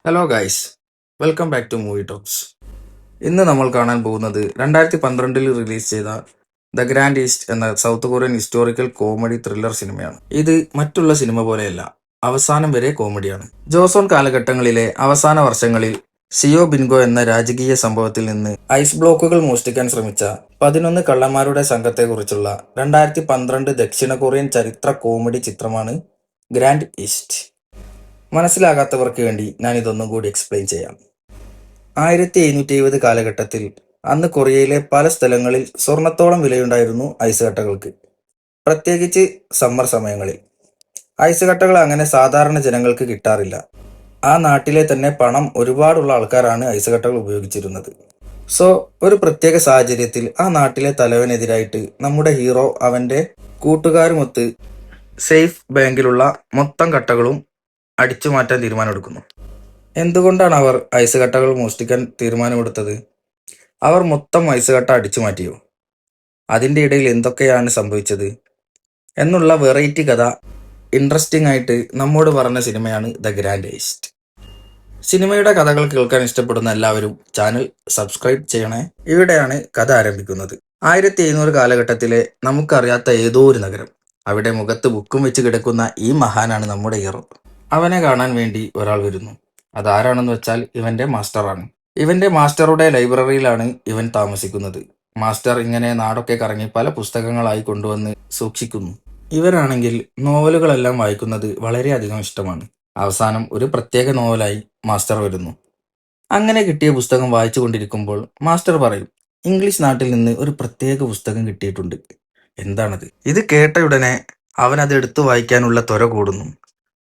Hello guys, welcome back to movie talks. ഇന്ന് നമ്മൾ കാണാൻ പോകുന്നത് 2012 റിലീസ് ചെയ്ത ദ ഗ്രാൻഡ് ഈസ്റ്റ് എന്ന south Korean historical comedy thriller സിനിമയാണ്. ഇത് മറ്റുള്ള സിനിമ പോലെയല്ല, അവസാനം വരെ കോമഡിയാണ്. ജോസോൺ കാലഘട്ടങ്ങളിലെ അവസാന വർഷങ്ങളിൽ സിയോ ബിൻഗോ എന്ന രാജകീയ സംഭവത്തിൽ നിന്ന് ഐസ് ബ്ലോക്കുകൾ മോഷ്ടിക്കാൻ ശ്രമിച്ച 11 കള്ളന്മാരുടെ സംഘത്തെക്കുറിച്ചുള്ള 2012 ദക്ഷിണ കൊറിയൻ ചരിത്ര കോമഡി ചിത്രമാണ് ഗ്രാൻഡ് ഈസ്റ്റ്. മനസ്സിലാകാത്തവർക്ക് വേണ്ടി ഞാൻ ഇതൊന്നും കൂടി എക്സ്പ്ലെയിൻ ചെയ്യാം. 1770 കാലഘട്ടത്തിൽ അന്ന് കൊറിയയിലെ പല സ്ഥലങ്ങളിൽ സ്വർണത്തോളം വിലയുണ്ടായിരുന്നു ഐസ് കട്ടകൾക്ക്, പ്രത്യേകിച്ച് സമ്മർ സമയങ്ങളിൽ. ഐസ് കട്ടകൾ അങ്ങനെ സാധാരണ ജനങ്ങൾക്ക് കിട്ടാറില്ല. ആ നാട്ടിലെ തന്നെ പണം ഒരുപാടുള്ള ആൾക്കാരാണ് ഐസ് കട്ടകൾ ഉപയോഗിച്ചിരുന്നത്. സോ ഒരു പ്രത്യേക സാഹചര്യത്തിൽ ആ നാട്ടിലെ തലവനെതിരായിട്ട് നമ്മുടെ ഹീറോ അവന്റെ കൂട്ടുകാരുമൊത്ത് സേഫ് ബാങ്കിലുള്ള മൊത്തം കട്ടകളും അടിച്ചു മാറ്റാൻ തീരുമാനമെടുക്കുന്നു. എന്തുകൊണ്ടാണ് അവർ ഐസ് കട്ടകൾ മോഷ്ടിക്കാൻ തീരുമാനമെടുത്തത്? അവർ മൊത്തം ഐസ് കട്ട അടിച്ചു മാറ്റിയോ? അതിൻ്റെ ഇടയിൽ എന്തൊക്കെയാണ് സംഭവിച്ചത് എന്നുള്ള വെറൈറ്റി കഥ ഇൻട്രസ്റ്റിംഗ് ആയിട്ട് നമ്മോട് പറഞ്ഞ സിനിമയാണ് ദ ഗ്രാൻഡ് ഈസ്റ്റ്. സിനിമയുടെ കഥകൾ കേൾക്കാൻ ഇഷ്ടപ്പെടുന്ന എല്ലാവരും ചാനൽ സബ്സ്ക്രൈബ് ചെയ്യണേ. ഇവിടെയാണ് കഥ ആരംഭിക്കുന്നത്. 1700 കാലഘട്ടത്തിലെ നമുക്കറിയാത്ത ഏതോ ഒരു നഗരം. അവിടെ മുഖത്ത് ബുക്കും വെച്ച് കിടക്കുന്ന ഈ മഹാനാണ് നമ്മുടെ ഹീറോ. അവനെ കാണാൻ വേണ്ടി ഒരാൾ വരുന്നു. അതാരാണെന്ന് വെച്ചാൽ ഇവന്റെ മാസ്റ്ററാണ്. ഇവന്റെ മാസ്റ്ററുടെ ലൈബ്രറിയിലാണ് ഇവൻ താമസിക്കുന്നത്. മാസ്റ്റർ ഇങ്ങനെ നാടൊക്കെ കറങ്ങി പല പുസ്തകങ്ങളായി കൊണ്ടുവന്ന് സൂക്ഷിക്കുന്നു. ഇവരാണെങ്കിൽ നോവലുകളെല്ലാം വായിക്കുന്നത് വളരെയധികം ഇഷ്ടമാണ്. അവസാനം ഒരു പ്രത്യേക നോവലായി മാസ്റ്റർ വരുന്നു. അങ്ങനെ കിട്ടിയ പുസ്തകം വായിച്ചു കൊണ്ടിരിക്കുമ്പോൾ മാസ്റ്റർ പറയും, ഇംഗ്ലീഷ് നാട്ടിൽ നിന്ന് ഒരു പ്രത്യേക പുസ്തകം കിട്ടിയിട്ടുണ്ട്. എന്താണത്? ഇത് കേട്ടയുടനെ അവൻ അത് എടുത്തു വായിക്കാനുള്ള ത്വര കൂടുന്നു.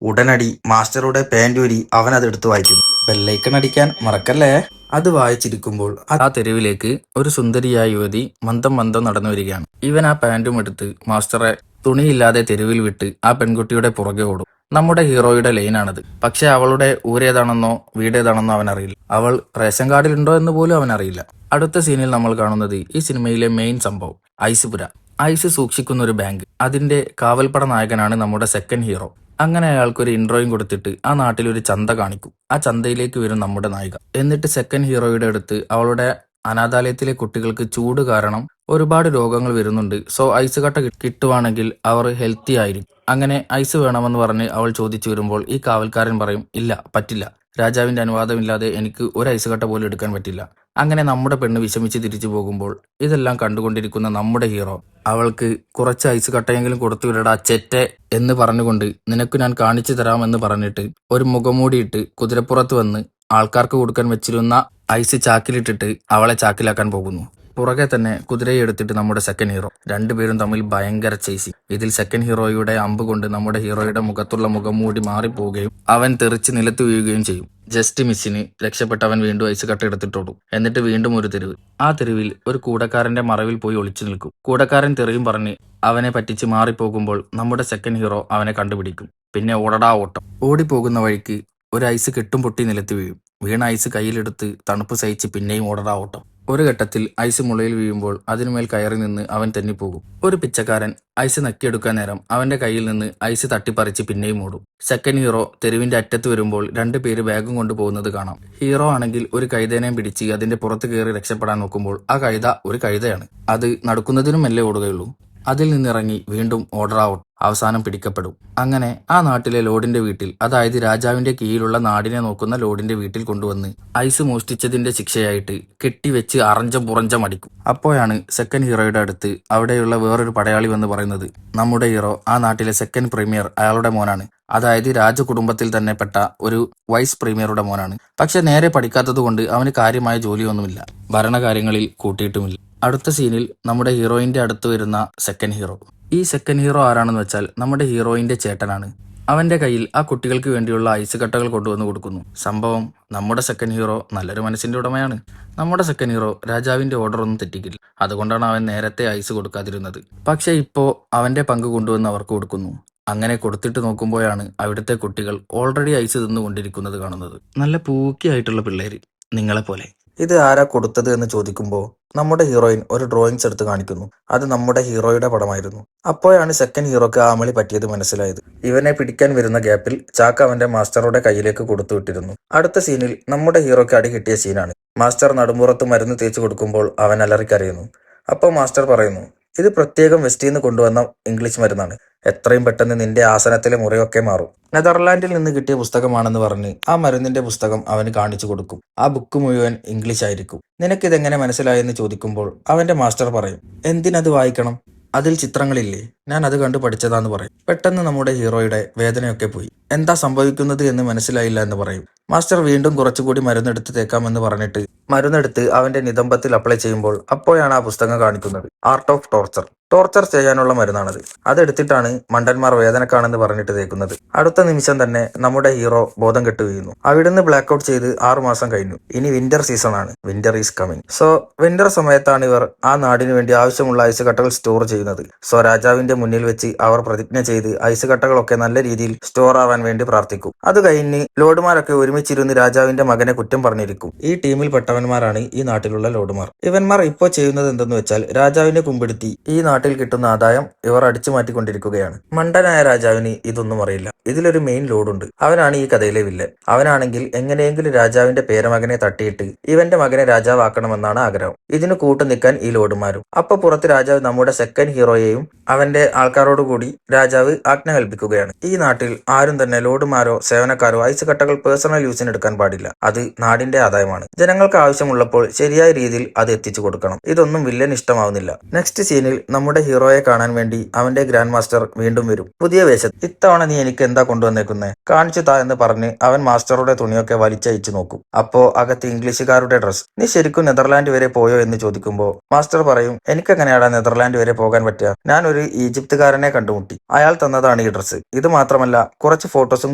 ഉടനടി മാസ്റ്ററുടെ പാൻറ്റൂരി അവൻ അത് എടുത്തു വായിക്കുന്നു. ബെല്ലൈക്കൺ അടിക്കാൻ മറക്കല്ലേ. അത് വായിച്ചിരിക്കുമ്പോൾ ആ തെരുവിലേക്ക് ഒരു സുന്ദരിയായ യുവതി മന്ദം മന്ദം നടന്നു വരികയാണ്. ഇവൻ ആ പാൻറ്റും എടുത്ത് മാസ്റ്ററെ തുണിയില്ലാതെ തെരുവിൽ വിട്ട് ആ പെൺകുട്ടിയുടെ പുറകെ ഓടും. നമ്മുടെ ഹീറോയുടെ ലൈനാണത്. പക്ഷെ അവളുടെ ഊരേതാണെന്നോ വീടേതാണെന്നോ അവൻ അറിയില്ല. അവൾ റേഷൻ കാർഡിലുണ്ടോ എന്ന് പോലും അവൻ അറിയില്ല. അടുത്ത സീനിൽ നമ്മൾ കാണുന്നത് ഈ സിനിമയിലെ മെയിൻ സംഭവം, ഐസ് പുര. ഐസ് സൂക്ഷിക്കുന്ന ഒരു ബാങ്ക്. അതിന്റെ കാവൽപ്പട നായകനാണ് നമ്മുടെ സെക്കൻഡ് ഹീറോ. അങ്ങനെ അയാൾക്കൊരു ഇൻട്രോയും കൊടുത്തിട്ട് ആ നാട്ടിലൊരു ചന്ത കാണിക്കും. ആ ചന്തയിലേക്ക് വരും നമ്മുടെ നായിക. എന്നിട്ട് സെക്കൻഡ് ഹീറോയുടെ അടുത്ത് അവളുടെ അനാഥാലയത്തിലെ കുട്ടികൾക്ക് ചൂട് കാരണം ഒരുപാട് രോഗങ്ങൾ വരുന്നുണ്ട്, സോ ഐസ് കട്ട കിട്ടുവാണെങ്കിൽ അവർ ഹെൽത്തി ആയിരിക്കും. അങ്ങനെ ഐസ് വേണമെന്ന് പറഞ്ഞ് അവൾ ചോദിച്ചു വരുമ്പോൾ ഈ കാവൽക്കാരൻ പറയും, ഇല്ല, പറ്റില്ല, രാജാവിന്റെ അനുവാദമില്ലാതെ എനിക്ക് ഒരു ഐസ് കട്ട പോലും എടുക്കാൻ പറ്റില്ല. അങ്ങനെ നമ്മുടെ പെണ്ണ് വിഷമിച്ച് തിരിച്ചു പോകുമ്പോൾ ഇതെല്ലാം കണ്ടുകൊണ്ടിരിക്കുന്ന നമ്മുടെ ഹീറോ അവൾക്ക് കുറച്ച് ഐസ് കട്ടയെങ്കിലും കൊടുത്തു വിടടാ ചെറ്റെ എന്ന് പറഞ്ഞുകൊണ്ട് നിനക്ക് ഞാൻ കാണിച്ചു തരാമെന്ന് പറഞ്ഞിട്ട് ഒരു മുഖംമൂടിയിട്ട് കുതിരപ്പുറത്ത് വന്ന് ആൾക്കാർക്ക് കൊടുക്കാൻ വെച്ചിരുന്ന ഐസ് ചാക്കിലിട്ടിട്ട് അവളെ ചാക്കിലാക്കാൻ പോകുന്നു. പുറകെ തന്നെ കുതിരയെ എടുത്തിട്ട് നമ്മുടെ സെക്കൻഡ് ഹീറോ. രണ്ടുപേരും തമ്മിൽ ഭയങ്കര ചേസി. ഇതിൽ സെക്കൻഡ് ഹീറോയുടെ അമ്പ് കൊണ്ട് നമ്മുടെ ഹീറോയുടെ മുഖത്തുള്ള മുഖംമൂടി മാറിപ്പോവുകയും അവൻ തെറിച്ച് നിലത്ത് വീഴുകയും ചെയ്യും. ജസ്റ്റ് മിസ്സിന് രക്ഷപ്പെട്ട് അവൻ വീണ്ടും ഐസ് കട്ട എടുത്തിട്ടോടും. എന്നിട്ട് വീണ്ടും ഒരു തെരുവ്. ആ തെരുവിൽ ഒരു കൂടക്കാരന്റെ മറവിൽ പോയി ഒളിച്ചു നിൽക്കും. കൂടക്കാരൻ തെറിയും പറഞ്ഞ് അവനെ പറ്റിച്ച് മാറിപ്പോകുമ്പോൾ നമ്മുടെ സെക്കൻഡ് ഹീറോ അവനെ കണ്ടുപിടിക്കും. പിന്നെ ഓടടാ ഓട്ടം. ഓടിപ്പോകുന്ന വഴിക്ക് ഒരു ഐസ് കെട്ടും പൊട്ടി നിലത്ത് വീഴും. വീണ ഐസ് കയ്യിലെടുത്ത് തണുപ്പ് സഹിച്ച് പിന്നെയും ഓടടാ ഓട്ടം. ഒരു ഘട്ടത്തിൽ ഐസ് മുളയിൽ വീഴുമ്പോൾ അതിനുമേൽ കയറി നിന്ന് അവൻ തെന്നിപ്പോകും. ഒരു പിച്ചക്കാരൻ ഐസ് നക്കിയെടുക്കാൻ നേരം അവന്റെ കയ്യിൽ നിന്ന് ഐസ് തട്ടിപ്പറിച്ച് പിന്നെയും ഓടും. സെക്കൻഡ് ഹീറോ തെരുവിന്റെ അറ്റത്ത് വരുമ്പോൾ രണ്ടുപേര് ബാഗും കൊണ്ട് പോകുന്നത് കാണാം. ഹീറോ ആണെങ്കിൽ ഒരു കൈതേനെയും പിടിച്ച് അതിന്റെ പുറത്ത് കയറി രക്ഷപ്പെടാൻ നോക്കുമ്പോൾ ആ കൈത ഒരു കൈതയാണ്. അത് നടക്കുന്നതിനും മെല്ലെ ഓടുകയുള്ളൂ. അതിൽ നിന്നിറങ്ങി വീണ്ടും ഓർഡർ ഔട്ട്. അവസാനം പിടിക്കപ്പെടും. അങ്ങനെ ആ നാട്ടിലെ ലോഡിന്റെ വീട്ടിൽ, അതായത് രാജാവിന്റെ കീഴിലുള്ള നാടിനെ നോക്കുന്ന ലോഡിന്റെ വീട്ടിൽ കൊണ്ടുവന്ന് ഐസ് മോഷ്ടിച്ചതിന്റെ ശിക്ഷയായിട്ട് കെട്ടിവെച്ച് അറഞ്ചം പുറഞ്ചം അടിക്കും. അപ്പോഴാണ് സെക്കൻഡ് ഹീറോയുടെ അടുത്ത് അവിടെയുള്ള വേറൊരു പടയാളി വന്ന് പറയുന്നത്, നമ്മുടെ ഹീറോ ആ നാട്ടിലെ സെക്കൻഡ് പ്രീമിയർ അയാളുടെ മോനാണ്. അതായത് രാജകുടുംബത്തിൽ തന്നെ പെട്ട ഒരു വൈസ് പ്രീമിയറുടെ മോനാണ്. പക്ഷെ നേരെ പഠിക്കാത്തത് കൊണ്ട് അവന് കാര്യമായ ജോലിയൊന്നുമില്ല, ഭരണകാര്യങ്ങളിൽ കൂട്ടിയിട്ടുമില്ല. അടുത്ത സീനിൽ നമ്മുടെ ഹീറോയിന്റെ അടുത്ത് വരുന്ന സെക്കൻഡ് ഹീറോ. ഈ സെക്കൻഡ് ഹീറോ ആരാണെന്ന് വെച്ചാൽ നമ്മുടെ ഹീറോയിന്റെ ചേട്ടനാണ്. അവന്റെ കയ്യിൽ ആ കുട്ടികൾക്ക് വേണ്ടിയുള്ള ഐസ് കട്ടകൾ കൊണ്ടുവന്ന് കൊടുക്കുന്നു. സംഭവം, നമ്മുടെ സെക്കൻഡ് ഹീറോ നല്ലൊരു മനസ്സിന്റെ ഉടമയാണ്. നമ്മുടെ സെക്കൻഡ് ഹീറോ രാജാവിന്റെ ഓർഡർ ഒന്നും തെറ്റിക്കില്ല. അതുകൊണ്ടാണ് അവൻ നേരത്തെ ഐസ് കൊടുക്കാതിരുന്നത്. പക്ഷെ ഇപ്പോ അവന്റെ പങ്ക് കൊണ്ടുവന്ന് അവർക്ക് കൊടുക്കുന്നു. അങ്ങനെ കൊടുത്തിട്ട് നോക്കുമ്പോഴാണ് അവിടുത്തെ കുട്ടികൾ ഓൾറെഡി ഐസ് തിന്നുകൊണ്ടിരിക്കുന്നത് കാണുന്നത്. നല്ല പൂക്കിയായിട്ടുള്ള പിള്ളേര്, നിങ്ങളെപ്പോലെ. ഇത് ആരാ കൊടുത്തത് എന്ന് ചോദിക്കുമ്പോൾ നമ്മുടെ ഹീറോയിൻ ഒരു ഡ്രോയിങ്സ് എടുത്ത് കാണിക്കുന്നു. അത് നമ്മുടെ ഹീറോയുടെ പടമായിരുന്നു. അപ്പോഴാണ് സെക്കൻഡ് ഹീറോക്ക് ആ അമളി പറ്റിയത് മനസ്സിലായത്. ഇവനെ പിടിക്കാൻ വരുന്ന ഗ്യാപ്പിൽ ചാക്ക് അവന്റെ മാസ്റ്ററുടെ കയ്യിലേക്ക് കൊടുത്തു വിട്ടിരുന്നു. അടുത്ത സീനിൽ നമ്മുടെ ഹീറോയ്ക്ക് അടി കിട്ടിയ സീനാണ്. മാസ്റ്റർ നടുമ്പുറത്ത് മരുന്ന് തേച്ച് കൊടുക്കുമ്പോൾ അവൻ അലറിക്കരയുന്നു. അപ്പോൾ മാസ്റ്റർ പറയുന്നു, ഇത് പ്രത്യേകം വെസ്റ്റിൽ നിന്ന് കൊണ്ടുവന്ന ഇംഗ്ലീഷ് മരുന്നാണ്. എത്രയും പെട്ടെന്ന് നിന്റെ ആസനത്തിലെ മുറിവൊക്കെ മാറും. നെതർലാൻഡിൽ നിന്ന് കിട്ടിയ പുസ്തകമാണെന്ന് പറഞ്ഞ് ആ മരുന്നിന്റെ പുസ്തകം അവന് കാണിച്ചു കൊടുക്കും. ആ ബുക്ക് മുഴുവൻ ഇംഗ്ലീഷ് ആയിരിക്കും. നിനക്കിതെങ്ങനെ മനസ്സിലായെന്ന് ചോദിക്കുമ്പോൾ അവന്റെ മാസ്റ്റർ പറയും, എന്തിനത് വായിക്കണം? അതിൽ ചിത്രങ്ങളില്ലേ, ഞാൻ അത് കണ്ടു പഠിച്ചതാന്ന് പറയും. പെട്ടെന്ന് നമ്മുടെ ഹീറോയുടെ വേദനയൊക്കെ പോയി. എന്താ സംഭവിക്കുന്നത് എന്ന് മനസ്സിലായില്ല എന്ന് പറയും. മാസ്റ്റർ വീണ്ടും കുറച്ചുകൂടി മരുന്നെടുത്ത് തേക്കാമെന്ന് പറഞ്ഞിട്ട് മരുന്നെടുത്ത് അവന്റെ നിതംബത്തിൽ അപ്ലൈ ചെയ്യുമ്പോൾ അപ്പോഴാണ് ആ പുസ്തകം കാണിക്കുന്നത്. Art of torture. ടോർച്ചർ ചെയ്യാനുള്ള മരുന്നാണത്. അതെടുത്തിട്ടാണ് മണ്ടന്മാർ വേദനക്കാണെന്ന് പറഞ്ഞിട്ട് തേക്കുന്നത്. അടുത്ത നിമിഷം തന്നെ നമ്മുടെ ഹീറോ ബോധം കെട്ട് വീഴുന്നു. അവിടുന്ന് ബ്ലാക്ക് ഔട്ട് ചെയ്ത് 6 മാസം കഴിഞ്ഞു. ഇനി വിന്റർ സീസൺ ആണ്. Winter is coming. So winter സമയത്താണ് ഇവർ ആ നാടിന് വേണ്ടി ആവശ്യമുള്ള ഐസ് കട്ടകൾ സ്റ്റോർ ചെയ്യുന്നത്. സോ രാജാവിന്റെ മുന്നിൽ വെച്ച് അവർ പ്രതിജ്ഞ ചെയ്ത് ഐസ് കട്ടകളൊക്കെ നല്ല രീതിയിൽ സ്റ്റോർ ആവാൻ വേണ്ടി പ്രാർത്ഥിക്കും. അത് കഴിഞ്ഞ് ലോഡുമാരൊക്കെ ഒരുമിച്ചിരുന്ന് രാജാവിന്റെ മകനെ കുറ്റം പറഞ്ഞിരിക്കും. ഈ ടീമിൽ പെട്ടവന്മാരാണ് ഈ നാട്ടിലുള്ള ലോഡുമാർ. ഇവന്മാർ ഇപ്പോൾ ചെയ്യുന്നത് എന്തെന്ന് വെച്ചാൽ രാജാവിനെ കുമ്പിടുത്തി ഈ നാട്ടിൽ കിട്ടുന്ന ആദായം ഇവർ അടിച്ചു മാറ്റിക്കൊണ്ടിരിക്കുകയാണ്. മണ്ടനായ രാജാവിന് ഇതൊന്നും അറിയില്ല. ഇതിലൊരു മെയിൻ ലോഡുണ്ട്. അവനാണ് ഈ കഥയിലെ വില്ലൻ. അവനാണെങ്കിൽ എങ്ങനെയെങ്കിലും രാജാവിന്റെ പേരമകനെ തട്ടിയിട്ട് ഇവന്റെ മകനെ രാജാവാക്കണമെന്നാണ് ആഗ്രഹം. ഇതിന് കൂട്ടു നിൽക്കാൻ ഈ ലോഡുമാരും. അപ്പൊ പുറത്ത് രാജാവ് നമ്മുടെ സെക്കൻഡ് ഹീറോയെയും അവന്റെ ആൾക്കാരോട് കൂടി രാജാവ് ആജ്ഞ കൽപ്പിക്കുകയാണ്. ഈ നാട്ടിൽ ആരും തന്നെ ലോഡുമാരോ സേവനക്കാരോ ഐസ് കട്ടകൾ പേഴ്സണൽ യൂസിന് എടുക്കാൻ പാടില്ല. അത് നാടിന്റെ ആദായമാണ്. ജനങ്ങൾക്ക് ആവശ്യമുള്ളപ്പോൾ ശരിയായ രീതിയിൽ അത് എത്തിച്ചു കൊടുക്കണം. ഇതൊന്നും വില്ലൻ ഇഷ്ടമാവുന്നില്ല. നെക്സ്റ്റ് സീനിൽ നമ്മുടെ ഹീറോയെ കാണാൻ വേണ്ടി അവന്റെ ഗ്രാൻഡ് മാസ്റ്റർ വീണ്ടും വരും. പുതിയ വേഷത്തിൽ. ഇത്തവണ നീ എനിക്ക് എന്താ കൊണ്ടുവന്നേക്കുന്നേ, കാണിച്ചു താ എന്ന് പറഞ്ഞ് അവൻ മാസ്റ്ററുടെ തുണിയൊക്കെ വലിച്ചയച്ചു നോക്കും. അപ്പോ അകത്ത് ഇംഗ്ലീഷുകാരുടെ ഡ്രസ്. നീ ശരിക്കും നെതർലാൻഡ് വരെ പോയോ എന്ന് ചോദിക്കുമ്പോൾ മാസ്റ്റർ പറയും, എനിക്കെങ്ങനെയാടാ നെതർലാൻഡ് വരെ പോകാൻ പറ്റുക? ഞാൻ ഒരു ഈജിപ്തുകാരനെ കണ്ടുമുട്ടി, അയാൾ തന്നതാണ് ഈ ഡ്രസ്സ്. ഇത് മാത്രമല്ല കുറച്ച് ഫോട്ടോസും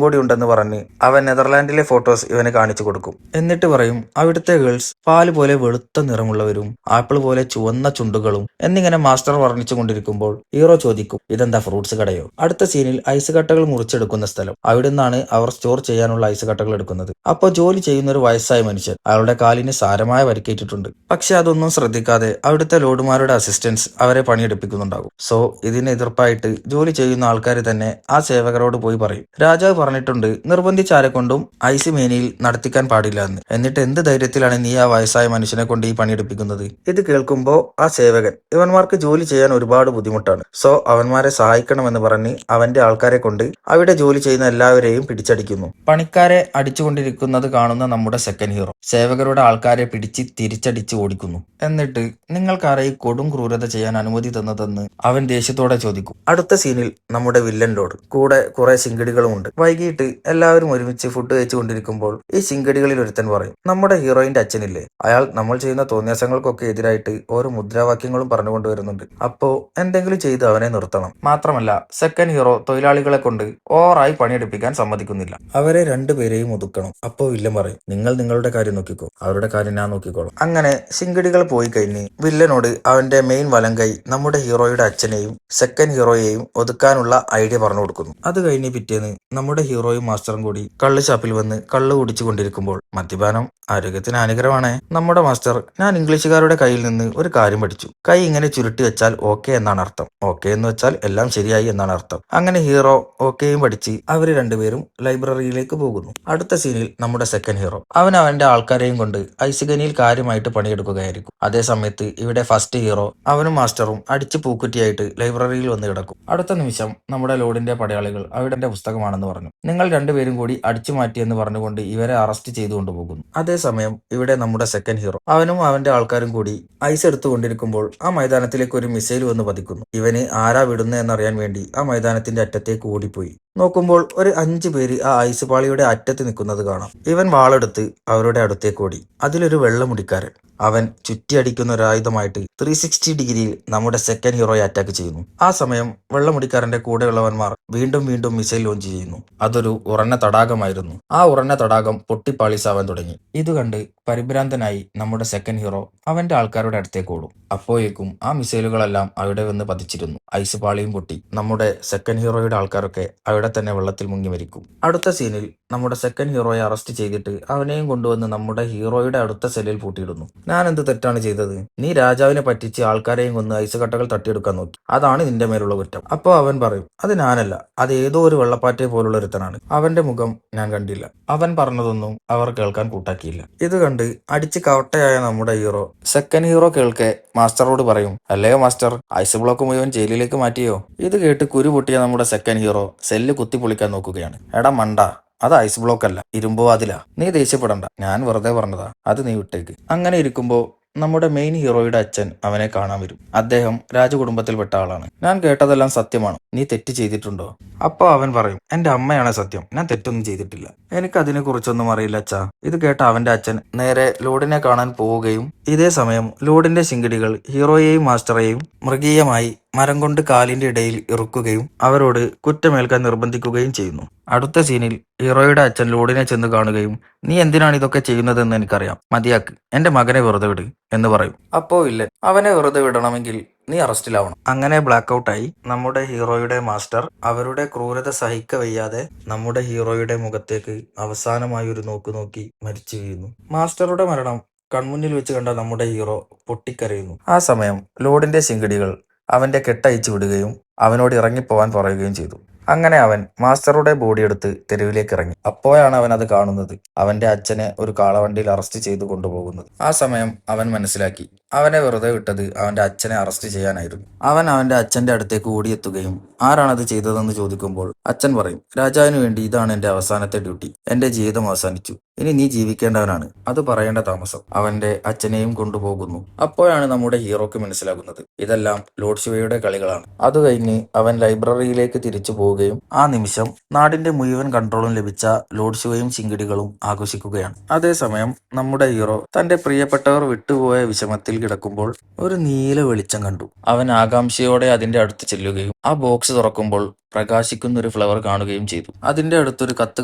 കൂടി ഉണ്ടെന്ന് പറഞ്ഞ് അവൻ നെതർലാൻഡിലെ ഫോട്ടോസ് ഇവന് കാണിച്ചു കൊടുക്കും. എന്നിട്ട് പറയും, അവിടുത്തെ ഗേൾസ് പാല് പോലെ വെളുത്ത നിറമുള്ളവരും ആപ്പിൾ പോലെ ചുവന്ന ചുണ്ടുകളും എന്നിങ്ങനെ മാസ്റ്റർ വർണ്ണിച്ചു കൊണ്ടിരിക്കുമ്പോൾ ഹീറോ ചോദിക്കും, ഇതെന്താ ഫ്രൂട്ട്സ് കടയോ? അടുത്ത സീനിൽ ഐസ് കട്ടകൾ മുറിച്ചെടുക്കുന്ന സ്ഥലം. അവിടെ നിന്നാണ് അവർ സ്റ്റോർ ചെയ്യാനുള്ള ഐസ് കട്ടകൾ എടുക്കുന്നത്. അപ്പോൾ ജോലി ചെയ്യുന്ന ഒരു വയസ്സായ മനുഷ്യൻ. അയാളുടെ കാലിന് സാരമായ പരിക്കേറ്റിട്ടുണ്ട്. പക്ഷെ അതൊന്നും ശ്രദ്ധിക്കാതെ അവിടുത്തെ ലോഡുമാരുടെ അസിസ്റ്റൻസ് അവരെ പണിയെടുപ്പിക്കുന്നുണ്ടാകും. സോ ഇതിന് എതിർപ്പായിട്ട് ജോലി ചെയ്യുന്ന ആൾക്കാർ തന്നെ ആ സേവകരോട് പോയി പറയും, രാജാവ് പറഞ്ഞിട്ടുണ്ട് നിർബന്ധിച്ചാരെ കൊണ്ടും ഐസ് മേനിയിൽ നടത്തിക്കാൻ പാടില്ല എന്ന്. എന്നിട്ട് എന്ത് ധൈര്യത്തിലാണ് നീ ആ വയസ്സായ മനുഷ്യനെ കൊണ്ട് ഈ പണിയെടുപ്പിക്കുന്നത്? ഇത് കേൾക്കുമ്പോൾ ആ സേവകൻ, ഇവന്മാർക്ക് ജോലി ചെയ്യാൻ ഒരുപാട് ബുദ്ധിമുട്ടാണ്, സോ അവന്മാരെ സഹായിക്കണമെന്ന് പറഞ്ഞ് അവന്റെ ആൾക്കാരെ കൊണ്ട് അവിടെ ജോലി ചെയ്യുന്ന എല്ലാവരെയും പിടിച്ചടിക്കുന്നു. പണിക്കാരെ അടിച്ചുകൊണ്ടിരിക്കുന്നത് കാണുന്ന നമ്മുടെ സെക്കൻഡ് ഹീറോ സേവകരുടെ ആൾക്കാരെ പിടിച്ച് തിരിച്ചടിച്ച് ഓടിക്കുന്നു. എന്നിട്ട് നിങ്ങൾക്കാരെ ഈ കൊടും ക്രൂരത ചെയ്യാൻ അനുമതി തന്നതെന്ന് അവൻ ദേഷ്യത്തോടെ ചോദിക്കും. അടുത്ത സീനിൽ നമ്മുടെ വില്ലൻ ലോഡ് കൂടെ കുറെ ശിങ്കടികളുമുണ്ട്. വൈകിട്ട് എല്ലാവരും ഒരുമിച്ച് ഫുഡ് കഴിച്ചുകൊണ്ടിരിക്കുമ്പോൾ ഈ ശിങ്കടികളിൽ ഒരുത്തൻ പറയും, നമ്മുടെ ഹീറോയിന്റെ അച്ഛനില്ലേ, അയാൾ നമ്മൾ ചെയ്യുന്ന തോന്നിയാസങ്ങൾക്കൊക്കെ എതിരായിട്ട് ഓരോ മുദ്രാവാക്യങ്ങളും പറഞ്ഞുകൊണ്ടുവരുന്നുണ്ട്. അപ്പോ എന്തെങ്കിലും ചെയ്ത് അവനെ നിർത്തണം. മാത്രമല്ല സെക്കൻഡ് ഹീറോ തൊഴിലാളികളെ കൊണ്ട് ഓവറായി പണിയെടുപ്പിക്കാൻ സമ്മതിക്കുന്നില്ല. അവരെ രണ്ടുപേരെയും ഒതുക്കണം. അപ്പോ വില്ലൻ പറയും, നിങ്ങൾ നിങ്ങളുടെ കാര്യം നോക്കിക്കോ, അവരുടെ കാര്യം ഞാൻ നോക്കിക്കോളാം. അങ്ങനെ ശിങ്കടികൾ പോയി കഴിഞ്ഞ് വില്ലനോട് അവന്റെ മെയിൻ വലങ്കൈ നമ്മുടെ ഹീറോയുടെ അച്ഛനെയും സെക്കൻഡ് ഹീറോയെയും ഒതുക്കാനുള്ള ഐഡിയ പറഞ്ഞു കൊടുക്കുന്നു. അത് കഴിഞ്ഞ് പിറ്റേന്ന് നമ്മുടെ ഹീറോയും മാസ്റ്ററും കൂടി കള്ള് ഷാപ്പിൽ വന്ന് കള്ള് കുടിച്ചു കൊണ്ടിരിക്കുമ്പോൾ, മദ്യപാനം ആരോഗ്യത്തിന് ഹാനികരമാണ്. നമ്മുടെ മാസ്റ്റർ, ഞാൻ ഇംഗ്ലീഷുകാരുടെ കയ്യിൽ നിന്ന് ഒരു കാര്യം പഠിച്ചു, കൈ ഇങ്ങനെ ചുരുട്ടി വെച്ചാൽ ഓക്കെ എന്നാണ് അർത്ഥം. ഓക്കെ എന്ന് വെച്ചാൽ എല്ലാം ശരിയായി എന്നാണ് അർത്ഥം. അങ്ങനെ ഹീറോ ഓക്കെയും പഠിച്ച് അവര് രണ്ടുപേരും ലൈബ്രറിയിലേക്ക് പോകുന്നു. അടുത്ത സീനിൽ നമ്മുടെ സെക്കൻഡ് ഹീറോ അവൻ അവന്റെ ആൾക്കാരെയും കൊണ്ട് ഐസുഗനിയിൽ കാര്യമായിട്ട് പണിയെടുക്കുകയായിരിക്കും. അതേ സമയത്ത് ഇവിടെ ഫസ്റ്റ് ഹീറോ അവനും മാസ്റ്ററും അടിച്ച് പൂക്കുറ്റിയായിട്ട് ലൈബ്രറിയിൽ വന്ന് കിടക്കും. അടുത്ത നിമിഷം നമ്മുടെ ലോഡിന്റെ പടയാളികൾ അവരുടെ പുസ്തകമാണെന്ന് പറഞ്ഞു. നിങ്ങൾ രണ്ടുപേരും കൂടി അടിച്ചു മാറ്റിയെന്ന് പറഞ്ഞുകൊണ്ട് ഇവരെ അറസ്റ്റ് ചെയ്തു കൊണ്ടുപോകുന്നു. അതേസമയം ഇവിടെ നമ്മുടെ സെക്കൻഡ് ഹീറോ അവനും അവന്റെ ആൾക്കാരും കൂടി ഐസ് എടുത്തുകൊണ്ടിരിക്കുമ്പോൾ ആ മൈതാനത്തിലേക്ക് ഒരു മിസൈൽ വന്ന് പതിക്കുന്നു. ഇവന് ആരാ വിടുന്നത് എന്നറിയാൻ വേണ്ടി ആ മൈതാനത്തിന്റെ അറ്റത്തേക്ക് ഓടിപ്പോയി നോക്കുമ്പോൾ ഒരു 5 പേര് ആ ഐസ് പാളിയുടെ അറ്റത്ത് നിൽക്കുന്നത് കാണാം. ഇവൻ വാളെടുത്ത് അവരുടെ അടുത്തേക്ക് ഓടി. അതിലൊരു വെള്ളമുടിക്കാരൻ. അവൻ ചുറ്റിയടിക്കുന്ന ഒരു ആയുധമായിട്ട് 360 ഡിഗ്രിയിൽ നമ്മുടെ സെക്കൻഡ് ഹീറോയെ അറ്റാക്ക് ചെയ്യുന്നു. ആ സമയം വെള്ളമുടിക്കാരന്റെ കൂടെയുള്ളവന്മാർ വീണ്ടും വീണ്ടും മിസൈൽ ലോഞ്ച് ചെയ്യുന്നു. അതൊരു ഉറഞ്ഞ തടാകമായിരുന്നു. ആ ഉറഞ്ഞ തടാകം പൊട്ടിപ്പാളിസാവാൻ തുടങ്ങി. ഇത് കണ്ട് പരിഭ്രാന്തനായി നമ്മുടെ സെക്കൻഡ് ഹീറോ അവന്റെ ആൾക്കാരുടെ അടുത്തേക്ക് ഓടും. അപ്പോഴേക്കും ആ മിസൈലുകളെല്ലാം അവിടെ വന്ന് പതിച്ചിരുന്നു. ഐസ് പാളിയും പൊട്ടി നമ്മുടെ സെക്കൻഡ് ഹീറോയുടെ ആൾക്കാരൊക്കെ അവിടെ അവിടെ തന്നെ വെള്ളത്തിൽ മുങ്ങി മരിക്കും. അടുത്ത സീനിൽ നമ്മുടെ സെക്കൻഡ് ഹീറോയെ അറസ്റ്റ് ചെയ്തിട്ട് അവനെയും കൊണ്ടുവന്ന് നമ്മുടെ ഹീറോയുടെ അടുത്ത സെല്ലിൽ പൂട്ടിയിടുന്നു. ഞാൻ എന്ത് തെറ്റാണ് ചെയ്തത്? നീ രാജാവിനെ പറ്റിച്ച് ആൾക്കാരെയും കൊന്ന് ഐസ് കട്ടകൾ തട്ടിയെടുക്കാൻ നോക്കി. അതാണ് നിന്റെ മേലുള്ള കുറ്റം. അപ്പോ അവൻ പറയും, അത് ഞാനല്ല, അത് ഏതോ ഒരു വെള്ളപ്പാറ്റെ പോലുള്ള ഒരുത്തനാണ്. അവന്റെ മുഖം ഞാൻ കണ്ടില്ല. അവൻ പറഞ്ഞതൊന്നും അവർ കേൾക്കാൻ കൂട്ടാക്കിയില്ല. ഇത് കണ്ട് അടിച്ച് കവട്ടയായ നമ്മുടെ ഹീറോ സെക്കൻഡ് ഹീറോ കേൾക്കെ മാസ്റ്ററോട് പറയും, അല്ലയോ മാസ്റ്റർ, ഐസ് ബ്ലോക്ക് മുഴുവൻ ജയിലിലേക്ക് മാറ്റിയോ? ഇത് കേട്ട് കുരു പൊട്ടിയ നമ്മുടെ സെക്കൻഡ് ഹീറോ സെല്ല് കുത്തി പൊളിക്കാൻ നോക്കുകയാണ്. എടാ മണ്ട, അത് ഐസ് ബ്ലോക്ക് അല്ല, ഇരുമ്പോ അതിലാ. നീ ദേഷ്യപ്പെടണ്ട, ഞാൻ വെറുതെ പറഞ്ഞതാ, അത് നീ വിട്ടേക്ക്. അങ്ങനെ ഇരിക്കുമ്പോ നമ്മുടെ മെയിൻ ഹീറോയുടെ അച്ഛൻ അവനെ കാണാൻ വരും. അദ്ദേഹം രാജകുടുംബത്തിൽപ്പെട്ട ആളാണ്. ഞാൻ കേട്ടതെല്ലാം സത്യമാണ്, നീ തെറ്റ് ചെയ്തിട്ടുണ്ടോ? അപ്പൊ അവൻ പറയും, എന്റെ അമ്മയാണ് സത്യം, ഞാൻ തെറ്റൊന്നും ചെയ്തിട്ടില്ല, എനിക്ക് അതിനെ കുറിച്ചൊന്നും അറിയില്ല അച്ഛാ. ഇത് കേട്ട അവന്റെ അച്ഛൻ നേരെ ലോഡിനെ കാണാൻ പോവുകയും ഇതേ സമയം ലോഡിന്റെ ശിങ്കിടികൾ ഹീറോയെയും മാസ്റ്ററെയും മൃഗീയമായി മരം കൊണ്ട് കാലിന്റെ ഇടയിൽ ഇറുക്കുകയും അവരോട് കുറ്റമേൽക്കാൻ നിർബന്ധിക്കുകയും ചെയ്യുന്നു. അടുത്ത സീനിൽ ഹീറോയുടെ അച്ഛൻ ലോഡിനെ ചെന്ന് കാണുകയും, നീ എന്തിനാണ് ഇതൊക്കെ ചെയ്യുന്നതെന്ന് എനിക്കറിയാം, മതിയാക്ക്, എന്റെ മകനെ വെറുതെ വിട് എന്ന് പറയും. അപ്പോ ഇല്ല, അവനെ വെറുതെ വിടണമെങ്കിൽ നീ അറസ്റ്റിലാവണം. അങ്ങനെ ബ്ലാക്ക് ഔട്ടായി നമ്മുടെ ഹീറോയുടെ മാസ്റ്റർ അവരുടെ ക്രൂരത സഹിക്കവയ്യാതെ നമ്മുടെ ഹീറോയുടെ മുഖത്തേക്ക് അവസാനമായി ഒരു നോക്ക് നോക്കി മരിച്ചു വീഴുന്നു. മാസ്റ്ററുടെ മരണം കൺമുന്നിൽ വെച്ച് കണ്ട നമ്മുടെ ഹീറോ പൊട്ടിക്കരയുന്നു. ആ സമയം ലോഡിന്റെ ശിങ്കിടികൾ അവന്റെ കെട്ടയച്ചു വിടുകയും അവനോട് ഇറങ്ങിപ്പോവാൻ പറയുകയും ചെയ്തു. അങ്ങനെ അവൻ മാസ്റ്ററുടെ ബോഡി എടുത്ത് തെരുവിലേക്ക് ഇറങ്ങി. അപ്പോഴാണ് അവൻ അത് കാണുന്നത്, അവന്റെ അച്ഛനെ ഒരു കാളവണ്ടിയിൽ അറസ്റ്റ് ചെയ്തു കൊണ്ടുപോകുന്നത്. ആ സമയം അവൻ മനസ്സിലാക്കി, അവനെ വെറുതെ വിട്ടത് അവന്റെ അച്ഛനെ അറസ്റ്റ് ചെയ്യാനായിരുന്നു. അവൻ അവന്റെ അച്ഛന്റെ അടുത്തേക്ക് ഓടിയെത്തുകയും ആരാണത് ചെയ്തതെന്ന് ചോദിക്കുമ്പോൾ അച്ഛൻ പറയും, രാജാവിന് വേണ്ടി ഇതാണ് എന്റെ അവസാനത്തെ ഡ്യൂട്ടി, എന്റെ ജീവിതം അവസാനിച്ചു, ഇനി നീ ജീവിക്കേണ്ടവനാണ്, അത് പറയേണ്ട താമസം. അവന്റെ അച്ഛനെയും കൊണ്ടുപോകുന്നു. അപ്പോഴാണ് നമ്മുടെ ഹീറോക്ക് മനസ്സിലാകുന്നത്, ഇതെല്ലാം ലോർഡ് ശിവയുടെ കളികളാണ്. അത് കഴിഞ്ഞ് അവൻ ലൈബ്രറിയിലേക്ക് തിരിച്ചു പോവുകയും ആ നിമിഷം നാടിന്റെ മുഴുവൻ കൺട്രോളും ലഭിച്ച ലോർഡ് ശിവയും ചിങ്കിടികളും ആഘോഷിക്കുകയാണ്. അതേസമയം നമ്മുടെ ഹീറോ തന്റെ പ്രിയപ്പെട്ടവർ വിട്ടുപോയ വിഷമത്തിൽ കിടക്കുമ്പോൾ ഒരു നീല വെളിച്ചം കണ്ടു. അവൻ ആകാംക്ഷയോടെ അതിന്റെ അടുത്ത് ചെല്ലുകയും ആ ബോക്സ് തുറക്കുമ്പോൾ പ്രകാശിക്കുന്ന ഒരു ഫ്ലവർ കാണുകയും ചെയ്തു. അതിന്റെ അടുത്തൊരു കത്ത്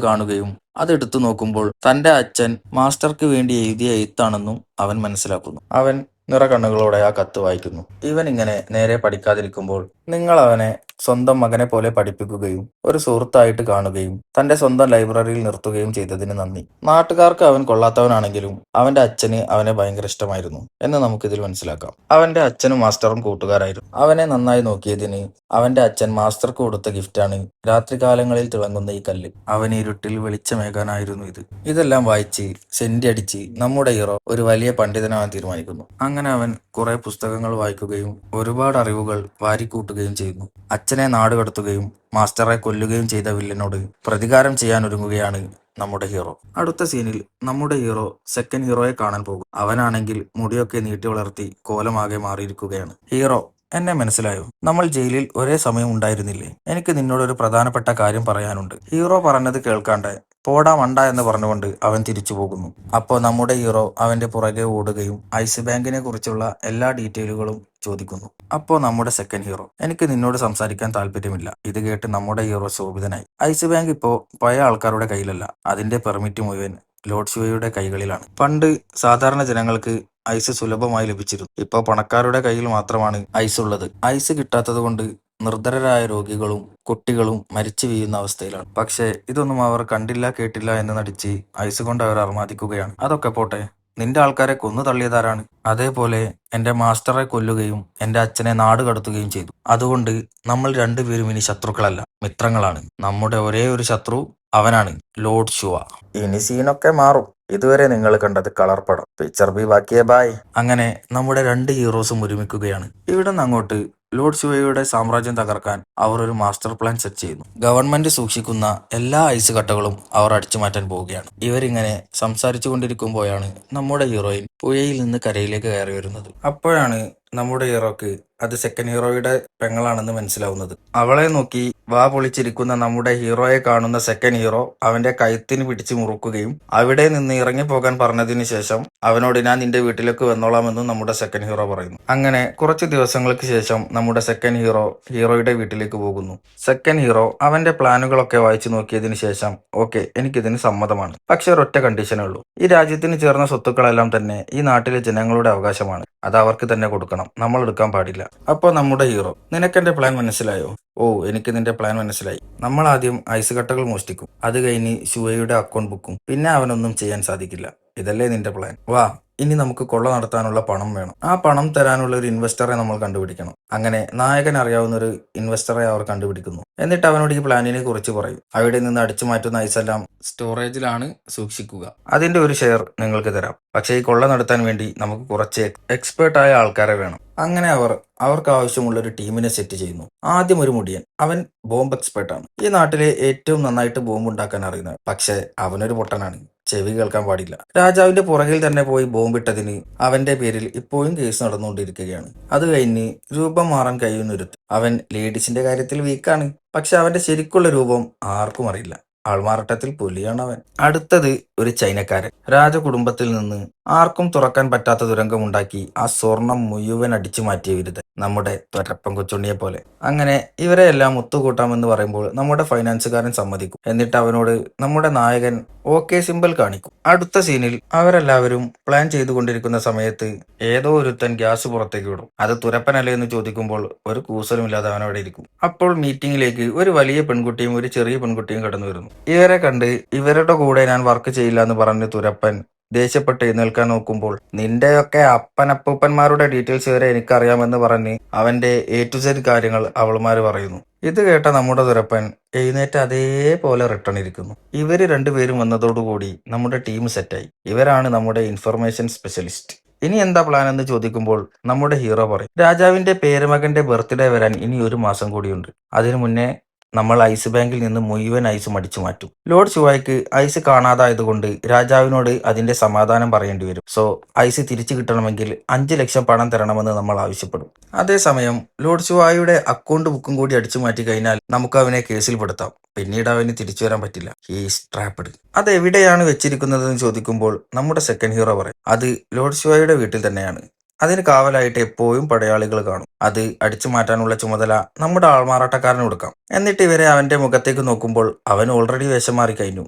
കാണുകയും അതെടുത്തു നോക്കുമ്പോൾ തന്റെ അച്ഛൻ മാസ്റ്റർക്ക് വേണ്ടി എഴുതിയ എഴുത്താണെന്നും അവൻ മനസ്സിലാക്കുന്നു. അവൻ നിറകണ്ണുകളോടെ ആ കത്ത് വായിക്കുന്നു. ഇവൻ ഇങ്ങനെ നേരെ പഠിക്കാതിരിക്കുമ്പോൾ നിങ്ങൾ അവനെ സ്വന്തം മകനെ പോലെ പഠിപ്പിക്കുകയും ഒരു സുഹൃത്തായിട്ട് കാണുകയും തന്റെ സ്വന്തം ലൈബ്രറിയിൽ നിർത്തുകയും ചെയ്തതിന് നന്ദി. നാട്ടുകാർക്ക് അവൻ കൊള്ളാത്തവനാണെങ്കിലും അവന്റെ അച്ഛന് അവനെ ഭയങ്കര ഇഷ്ടമായിരുന്നു എന്ന് നമുക്കിതിൽ മനസ്സിലാക്കാം. അവന്റെ അച്ഛനും മാസ്റ്ററും കൂട്ടുകാരായിരുന്നു. അവനെ നന്നായി നോക്കിയതിന് അവന്റെ അച്ഛൻ മാസ്റ്റർക്ക് കൊടുത്ത ഗിഫ്റ്റാണ് രാത്രികാലങ്ങളിൽ തിളങ്ങുന്ന ഈ കല്ല്. അവൻ ഇരുട്ടിൽ വെളിച്ചമേകാനായിരുന്നു ഇത്. ഇതെല്ലാം വായിച്ച് സെന്റി അടിച്ച് നമ്മുടെ ഹീറോ ഒരു വലിയ പണ്ഡിതനാവാൻ തീരുമാനിക്കുന്നു. അങ്ങനെ അവൻ കുറെ പുസ്തകങ്ങൾ വായിക്കുകയും ഒരുപാട് അറിവുകൾ വാരിക്കൂട്ടുകയും ചെയ്യുന്നു. അച്ഛനെ നാടുകടത്തുകയും മാസ്റ്ററെ കൊല്ലുകയും ചെയ്ത വില്ലനോട് പ്രതികാരം ചെയ്യാൻ ഒരുങ്ങുകയാണ് നമ്മുടെ ഹീറോ. അടുത്ത സീനിൽ നമ്മുടെ ഹീറോ സെക്കൻഡ് ഹീറോയെ കാണാൻ പോകും. അവനാണെങ്കിൽ മുടിയൊക്കെ നീട്ടി വളർത്തി കോലമാകെ മാറിയിരിക്കുകയാണ്. ഹീറോ, എന്നെ മനസ്സിലായോ? നമ്മൾ ജയിലിൽ ഒരേ സമയം ഉണ്ടായിരുന്നില്ലേ? എനിക്ക് നിന്നോടൊരു പ്രധാനപ്പെട്ട കാര്യം പറയാനുണ്ട്. ഹീറോ പറഞ്ഞത് കേൾക്കാണ്ട് പോടാ മണ്ട എന്ന് പറഞ്ഞുകൊണ്ട് അവൻ തിരിച്ചു പോകുന്നു. അപ്പോൾ നമ്മുടെ ഹീറോ അവന്റെ പുറകെ ഓടുകയും ഐസ് ബാങ്കിനെ കുറിച്ചുള്ള എല്ലാ ഡീറ്റെയിലുകളും ചോദിക്കുന്നു. അപ്പോൾ നമ്മുടെ സെക്കൻഡ് ഹീറോ, എനിക്ക് നിന്നോട് സംസാരിക്കാൻ താല്പര്യമില്ല. ഇത് കേട്ട് നമ്മുടെ ഹീറോ ശോഭിതനായി. ഐസ് ബാങ്ക് ഇപ്പോ പഴയ ആൾക്കാരുടെ കയ്യിലല്ല, അതിന്റെ പെർമിറ്റ് മുഴുവൻ ലോർഡ് ശിവയുടെ കൈകളിലാണ്. പണ്ട് സാധാരണ ജനങ്ങൾക്ക് ഐസ് സുലഭമായി ലഭിച്ചിരുന്നു. ഇപ്പോൾ പണക്കാരുടെ കയ്യിൽ മാത്രമാണ് ഐസ് ഉള്ളത്. ഐസ് കിട്ടാത്തത് കൊണ്ട് നിർധരരായ രോഗികളും കുട്ടികളും മരിച്ചു വീഴുന്ന അവസ്ഥയിലാണ്. പക്ഷേ ഇതൊന്നും അവർ കണ്ടില്ല കേട്ടില്ല എന്ന് നടിച്ച് ഐസ് കൊണ്ട് അവർ അർമാദിക്കുകയാണ്. അതൊക്കെ പോട്ടെ, നിന്റെ ആൾക്കാരെ കൊന്നു തള്ളിയതാരാണ്? അതേപോലെ എന്റെ മാസ്റ്ററെ കൊല്ലുകയും എന്റെ അച്ഛനെ നാട് കടത്തുകയും ചെയ്തു. അതുകൊണ്ട് നമ്മൾ രണ്ടുപേരും ഇനി ശത്രുക്കളല്ല, മിത്രങ്ങളാണ്. നമ്മുടെ ഒരേ ഒരു ശത്രു അവനാണ്, ലോർഡ് ശിവ. ഇനി സീനൊക്കെ മാറും. ഇതുവരെ നിങ്ങൾ കണ്ടത് കളർ പടം. പിക്ചർ ബി ബാക്കിയേ ബായ്. അങ്ങനെ നമ്മുടെ രണ്ട് ഹീറോസും ഒരുമിക്കുകയാണ്. ഇവിടെ നിന്ന് അങ്ങോട്ട് ലോർഡ് ശിവയുടെ സാമ്രാജ്യം തകർക്കാൻ അവർ ഒരു മാസ്റ്റർ പ്ലാൻ സെറ്റ് ചെയ്യുന്നു. ഗവൺമെന്റ് സൂക്ഷിക്കുന്ന എല്ലാ ഐസ് കട്ടകളും അവർ അടിച്ചു മാറ്റാൻ പോവുകയാണ്. ഇവരിങ്ങനെ സംസാരിച്ചു കൊണ്ടിരിക്കുമ്പോഴാണ് നമ്മുടെ ഹീറോയിൻ പുഴയിൽ നിന്ന് കരയിലേക്ക് കയറി വരുന്നത്. അപ്പോഴാണ് നമ്മുടെ ഹീറോക്ക് അത് സെക്കൻഡ് ഹീറോയുടെ പെങ്ങളാണെന്ന് മനസ്സിലാവുന്നത്. അവളെ നോക്കി വാ പൊളിച്ചിരിക്കുന്ന നമ്മുടെ ഹീറോയെ കാണുന്ന സെക്കൻഡ് ഹീറോ അവന്റെ കഴുത്തിന് പിടിച്ച് മുറുക്കുകയും അവിടെ നിന്ന് ഇറങ്ങിപ്പോകാൻ പറഞ്ഞതിന് ശേഷം അവനോട് ഞാൻ നിന്റെ വീട്ടിലേക്ക് വന്നോളാമെന്നും നമ്മുടെ സെക്കൻഡ് ഹീറോ പറയുന്നു. അങ്ങനെ കുറച്ച് ദിവസങ്ങൾക്ക് ശേഷം നമ്മുടെ സെക്കൻഡ് ഹീറോ ഹീറോയുടെ വീട്ടിലേക്ക് പോകുന്നു. സെക്കൻഡ് ഹീറോ അവന്റെ പ്ലാനുകളൊക്കെ വായിച്ചു നോക്കിയതിനു ശേഷം ഓക്കെ, എനിക്കിതിന് സമ്മതമാണ്, പക്ഷെ ഒരൊറ്റ കണ്ടീഷനേ ഉള്ളൂ. ഈ രാജ്യത്തിന് ചേർന്ന സ്വത്തുക്കളെല്ലാം തന്നെ ഈ നാട്ടിലെ ജനങ്ങളുടെ അവകാശമാണ്, അത് അവർക്ക് തന്നെ കൊടുക്കണം, നമ്മൾ എടുക്കാൻ പാടില്ല. അപ്പോൾ നമ്മുടെ ഹീറോ, നിനക്കെന്റെ പ്ലാൻ മനസ്സിലായോ? ഓ, എനിക്ക് നിന്റെ പ്ലാൻ മനസ്സിലായി. നമ്മൾ ആദ്യം ഐസ് കട്ടകൾ മോഷ്ടിക്കും, അത് കഴിഞ്ഞ് ശുവയുടെ അക്കൗണ്ട് ബുക്കും, പിന്നെ അവനൊന്നും ചെയ്യാൻ സാധിക്കില്ല. ഇതല്ലേ നിന്റെ പ്ലാൻ? വാ, ഇനി നമുക്ക് കൊള്ള നടത്താനുള്ള പണം വേണം. ആ പണം തരാനുള്ള ഒരു ഇൻവെസ്റ്ററെ നമ്മൾ കണ്ടുപിടിക്കണം. അങ്ങനെ നായകൻ അറിയാവുന്ന ഒരു ഇൻവെസ്റ്ററെ അവർ കണ്ടുപിടിക്കുന്നു. എന്നിട്ട് അവനോട് ഈ പ്ലാനിനെ കുറിച്ച് പറയും. അവിടെ നിന്ന് അടിച്ചു മാറ്റുന്ന ഐസെല്ലാം സ്റ്റോറേജിലാണ് സൂക്ഷിക്കുക. അതിന്റെ ഒരു ഷെയർ നിങ്ങൾക്ക് തരാം. പക്ഷേ ഈ കൊള്ള നടത്താൻ വേണ്ടി നമുക്ക് കുറച്ച് എക്സ്പേർട്ടായ ആൾക്കാരെ വേണം. അങ്ങനെ അവർക്ക് ആവശ്യമുള്ള ഒരു ടീമിനെ സെറ്റ് ചെയ്യുന്നു. ആദ്യം ഒരു മുടിയൻ. അവൻ ബോംബ് എക്സ്പേർട്ടാണ്. ഈ നാട്ടിലെ ഏറ്റവും നന്നായിട്ട് ബോംബ് ഉണ്ടാക്കാൻ അറിയുന്നത്. പക്ഷേ അവനൊരു പൊട്ടനാണ്. ചെവി കേൾക്കാൻ പാടില്ല. രാജാവിന്റെ പുറകിൽ തന്നെ പോയി ബോംബിട്ടതിന് അവന്റെ പേരിൽ ഇപ്പോഴും കേസ് നടന്നുകൊണ്ടിരിക്കുകയാണ്. അത് കഴിഞ്ഞ് രൂപം മാറാൻ കഴിയുന്നൊരുത്ത്. അവൻ ലേഡീസിന്റെ കാര്യത്തിൽ വീക്കാണ്. പക്ഷെ അവന്റെ ശരിക്കുള്ള രൂപം ആർക്കും അറിയില്ല. ആൾമാറാട്ടത്തിൽ പുലിയാണ് അവൻ. അടുത്തത് ഒരു ചൈനക്കാരൻ. രാജകുടുംബത്തിൽ നിന്ന് ആർക്കും തുറക്കാൻ പറ്റാത്ത തുരങ്കമുണ്ടാക്കി ആ സ്വർണം മുഴുവൻ അടിച്ചു മാറ്റിയ വിരുദ്ധൻ, നമ്മുടെ തൊരപ്പൻ കൊച്ചുണ്ണിയെ പോലെ. അങ്ങനെ ഇവരെ എല്ലാം ഒത്തുകൂട്ടാമെന്ന് പറയുമ്പോൾ നമ്മുടെ ഫൈനാൻസുകാരൻ സമ്മതിക്കും. എന്നിട്ട് അവനോട് നമ്മുടെ നായകൻ ഓക്കെ സിമ്പിൾ കാണിക്കും. അടുത്ത സീനിൽ അവരെല്ലാവരും പ്ലാൻ ചെയ്തുകൊണ്ടിരിക്കുന്ന സമയത്ത് ഏതോ ഒരുത്തൻ ഗ്യാസ് പുറത്തേക്ക് വിടും. അത് തുരപ്പനല്ലേ എന്ന് ചോദിക്കുമ്പോൾ ഒരു കൂസലുമില്ലാതെ അവൻ അവിടെ ഇരിക്കും. അപ്പോൾ മീറ്റിംഗിലേക്ക് ഒരു വലിയ പെൺകുട്ടിയും ഒരു ചെറിയ പെൺകുട്ടിയും കടന്നു വരുന്നു. ഇവരെ കണ്ട് ഇവരുടെ കൂടെ ഞാൻ വർക്ക് ചെയ്യില്ല എന്ന് പറഞ്ഞ് തുരപ്പൻ ദേഷ്യപ്പെട്ട് എഴുന്നേൽക്കാൻ നോക്കുമ്പോൾ നിന്റെയൊക്കെ അപ്പനപ്പൂപ്പന്മാരുടെ ഡീറ്റെയിൽസ് വരെ എനിക്കറിയാമെന്ന് പറഞ്ഞ് അവന്റെ എ ടു സെഡ് കാര്യങ്ങൾ അവൾമാര് പറയുന്നു. ഇത് കേട്ട നമ്മുടെ തുരപ്പൻ എഴുന്നേറ്റ് അതേപോലെ റിട്ടേൺ ഇരിക്കുന്നു. ഇവര് രണ്ടുപേരും വന്നതോടുകൂടി നമ്മുടെ ടീം സെറ്റായി. ഇവരാണ് നമ്മുടെ ഇൻഫർമേഷൻ സ്പെഷ്യലിസ്റ്റ്. ഇനി എന്താ പ്ലാൻ എന്ന് ചോദിക്കുമ്പോൾ നമ്മുടെ ഹീറോ പറയും, രാജാവിന്റെ പേരമകന്റെ ബർത്ത്ഡേ വരാൻ ഇനി ഒരു മാസം കൂടിയുണ്ട്. അതിനു മുന്നേ നമ്മൾ ഐസ് ബാങ്കിൽ നിന്ന് മുഴുവൻ ഐസും അടിച്ചു മാറ്റും. ലോർഡ് ശുവായ്ക്ക് ഐസ് കാണാതായതുകൊണ്ട് രാജാവിനോട് അതിന്റെ സമാധാനം പറയേണ്ടി വരും. സോ ഐസ് തിരിച്ചു കിട്ടണമെങ്കിൽ 5 ലക്ഷം പണം തരണമെന്ന് നമ്മൾ ആവശ്യപ്പെടും. അതേസമയം ലോർഡ് ശുവായുടെ അക്കൗണ്ട് ബുക്കും കൂടി അടിച്ചു മാറ്റി കഴിഞ്ഞാൽ നമുക്ക് അവനെ കേസിൽ പെടുത്താം. പിന്നീട് അവന് തിരിച്ചു വരാൻ പറ്റില്ല. He's trapped. അത് എവിടെയാണ് വെച്ചിരിക്കുന്നതെന്ന് ചോദിക്കുമ്പോൾ നമ്മുടെ സെക്കൻഡ് ഹീറോ പറയും, അത് ലോർഡ് ശുവായുടെ വീട്ടിൽ തന്നെയാണ്. അതിന് കാവലായിട്ട് എപ്പോഴും പടയാളികൾ കാണും. അത് അടിച്ചു മാറ്റാനുള്ള ചുമതല നമ്മുടെ ആൾമാറാട്ടക്കാരന് കൊടുക്കാം. എന്നിട്ട് ഇവരെ അവന്റെ മുഖത്തേക്ക് നോക്കുമ്പോൾ അവൻ ഓൾറെഡി വേഷം മാറി കഴിഞ്ഞു.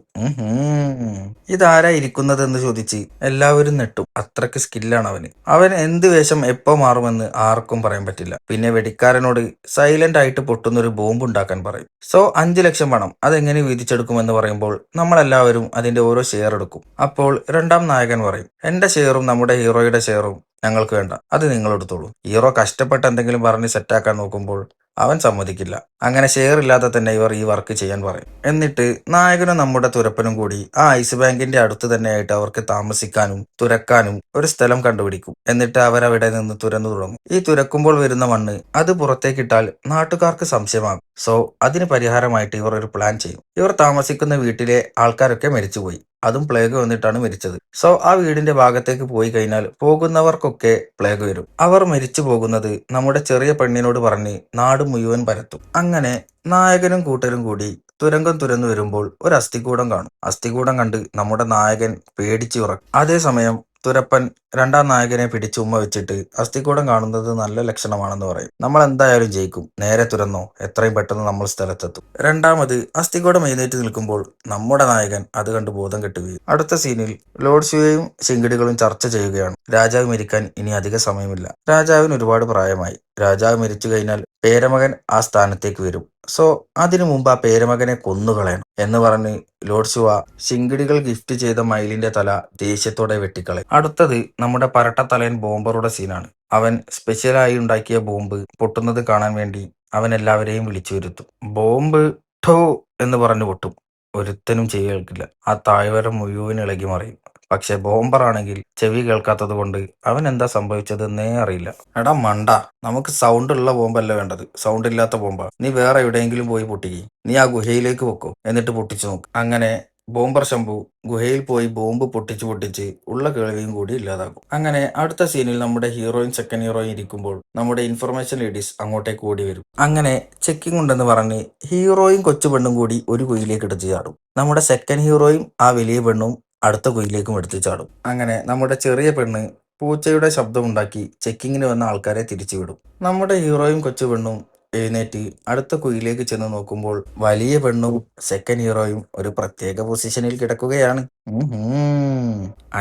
ഇതാരാ ഇരിക്കുന്നതെന്ന് ചോദിച്ച് എല്ലാവരും നെട്ടും. അത്രക്ക് സ്കില്ലാണ് അവന്. അവൻ എന്ത് വേഷം എപ്പോ മാറുമെന്ന് ആർക്കും പറയാൻ പറ്റില്ല. പിന്നെ വെടിക്കാരനോട് സൈലന്റ് ആയിട്ട് പൊട്ടുന്നൊരു ബോംബ് ഉണ്ടാക്കാൻ പറയും. സോ 5 ലക്ഷം പണം അതെങ്ങനെ വീതിച്ചെടുക്കുമെന്ന് പറയുമ്പോൾ നമ്മളെല്ലാവരും അതിന്റെ ഓരോ ഷെയർ എടുക്കും. അപ്പോൾ രണ്ടാം നായകൻ പറയും, എന്റെ ഷെയറും നമ്മുടെ ഹീറോയുടെ ഷെയറും ഞങ്ങൾക്ക് വേണ്ട, അത് നിങ്ങൾ എടുത്തോളൂ. ഹീറോ കഷ്ടപ്പെട്ട് എന്തെങ്കിലും പറഞ്ഞ് സെറ്റാക്കാൻ നോക്കുമ്പോൾ അവൻ സമ്മതിക്കില്ല. അങ്ങനെ ഷെയർ ഇല്ലാതെ തന്നെ ഇവർ ഈ വർക്ക് ചെയ്യാൻ പറയും. എന്നിട്ട് നായകനും നമ്മുടെ തുരപ്പനും കൂടി ആ ഐസ് ബാങ്കിന്റെ അടുത്ത് തന്നെയായിട്ട് അവർക്ക് താമസിക്കാനും തുരക്കാനും ഒരു സ്ഥലം കണ്ടുപിടിക്കും. എന്നിട്ട് അവരവിടെ നിന്ന് തുരന്നു തുടങ്ങും. ഈ തുരക്കുമ്പോൾ വരുന്ന മണ്ണ് അത് പുറത്തേക്കിട്ടാൽ നാട്ടുകാർക്ക് സംശയമാകും. സോ അതിന് പരിഹാരമായിട്ട് ഇവർ ഒരു പ്ലാൻ ചെയ്യും. ഇവർ താമസിക്കുന്ന വീട്ടിലെ ആൾക്കാരൊക്കെ മരിച്ചുപോയി. അതും പ്ലേഗ് വന്നിട്ടാണ് മരിച്ചത്. സോ ആ വീടിന്റെ ഭാഗത്തേക്ക് പോയി കഴിഞ്ഞാൽ പോകുന്നവർക്കൊക്കെ പ്ലേഗ് വരും. അവർ മരിച്ചു പോകുന്നത് നമ്മുടെ ചെറിയ പെണ്ണിനോട് പറഞ്ഞ് നാട് മുഴുവൻ പരത്തും. അങ്ങനെ നായകനും കൂട്ടരും കൂടി തുരങ്കം തുരന്നു വരുമ്പോൾ ഒരു അസ്ഥികൂടം കാണും. അസ്ഥികൂടം കണ്ട് നമ്മുടെ നായകൻ പേടിച്ചു ഉറക്കും. അതേസമയം തുരപ്പൻ രണ്ടാം നായകനെ പിടിച്ച് ഉമ്മ വെച്ചിട്ട് അസ്ഥികൂടം കാണുന്നത് നല്ല ലക്ഷണമാണെന്ന് പറയും. നമ്മൾ എന്തായാലും ജയിക്കും, നേരെ തുരന്നോ, എത്രയും പെട്ടെന്ന് നമ്മൾ സ്ഥലത്തെത്തും. രണ്ടാമത് അസ്ഥികൂടം എഴുന്നേറ്റ് നിൽക്കുമ്പോൾ നമ്മുടെ നായകൻ അത് കണ്ട് ബോധം കെട്ട് വീഴും. അടുത്ത സീനിൽ ലോർഡ് ശിവയും ശിങ്കിടികളും ചർച്ച ചെയ്യുകയാണ്. രാജാവ് മരിക്കാൻ ഇനി അധിക സമയമില്ല. രാജാവിന് ഒരുപാട് പ്രായമായി. രാജാവ് മരിച്ചു കഴിഞ്ഞാൽ പേരമകൻ ആ സ്ഥാനത്തേക്ക് വരും. സോ അതിനു മുമ്പ് ആ പേരമകനെ കൊന്നുകളയണം എന്ന് പറഞ്ഞ് ലോർഡ് ശിവ ശിങ്കിടികൾ ഗിഫ്റ്റ് ചെയ്ത മയിലിന്റെ തല ദേഷ്യത്തോടെ വെട്ടിക്കളയും. അടുത്തത് നമ്മുടെ പരട്ടത്തലയൻ ബോംബറുടെ സീനാണ്. അവൻ സ്പെഷ്യലായി ഉണ്ടാക്കിയ ബോംബ് പൊട്ടുന്നത് കാണാൻ വേണ്ടി അവൻ എല്ലാവരെയും വിളിച്ചു വരുത്തും. ബോംബ് ഠോ എന്ന് പറഞ്ഞു പൊട്ടും. ഒരുത്തനും ചെവി കേൾക്കില്ല. ആ താഴ്വര മുഴുവൻ ഇളകി മറിയും. പക്ഷെ ബോംബറാണെങ്കിൽ ചെവി കേൾക്കാത്തത് കൊണ്ട് അവൻ എന്താ സംഭവിച്ചതെന്നേ അറിയില്ല. എടാ മണ്ട, നമുക്ക് സൗണ്ട് ഉള്ള ബോംബല്ല വേണ്ടത്, സൗണ്ട് ഇല്ലാത്ത ബോംബാ. നീ വേറെ എവിടെയെങ്കിലും പോയി പൊട്ടിക്ക്. നീ ആ ഗുഹയിലേക്ക് വെക്കോ, എന്നിട്ട് പൊട്ടിച്ചു നോക്ക്. അങ്ങനെ ബോംബർ ശംഭു ഗുഹയിൽ പോയി ബോംബ് പൊട്ടിച്ച് പൊട്ടിച്ച് ഉള്ള കേൾവിയും കൂടി ഇല്ലാതാക്കും. അങ്ങനെ അടുത്ത സീനിൽ നമ്മുടെ ഹീറോയിൻ സെക്കൻഡ് ഹീറോയിൻ ഇരിക്കുമ്പോൾ നമ്മുടെ ഇൻഫർമേഷൻ ലേഡീസ് അങ്ങോട്ടേക്ക് ഓടി വരും. അങ്ങനെ ചെക്കിംഗ് ഉണ്ടെന്ന് പറഞ്ഞ് ഹീറോയും കൊച്ചു പെണ്ണും കൂടി ഒരു കുയിലേക്ക് എടുത്തു ചാടും. നമ്മുടെ സെക്കൻഡ് ഹീറോയും ആ വലിയ പെണ്ണും അടുത്ത കുയിലേക്കും എടുത്തു ചാടും. അങ്ങനെ നമ്മുടെ ചെറിയ പെണ്ണ് പൂച്ചയുടെ ശബ്ദമുണ്ടാക്കി ചെക്കിങ്ങിന് വന്ന ആൾക്കാരെ തിരിച്ചുവിടും. നമ്മുടെ ഹീറോയും കൊച്ചു പെണ്ണും എഴുന്നേറ്റ് അടുത്ത കുഴിയിലേക്ക് ചെന്ന് നോക്കുമ്പോൾ വലിയ പെണ്ണും സെക്കൻഡ് ഹീറോയും ഒരു പ്രത്യേക പൊസിഷനിൽ കിടക്കുകയാണ്.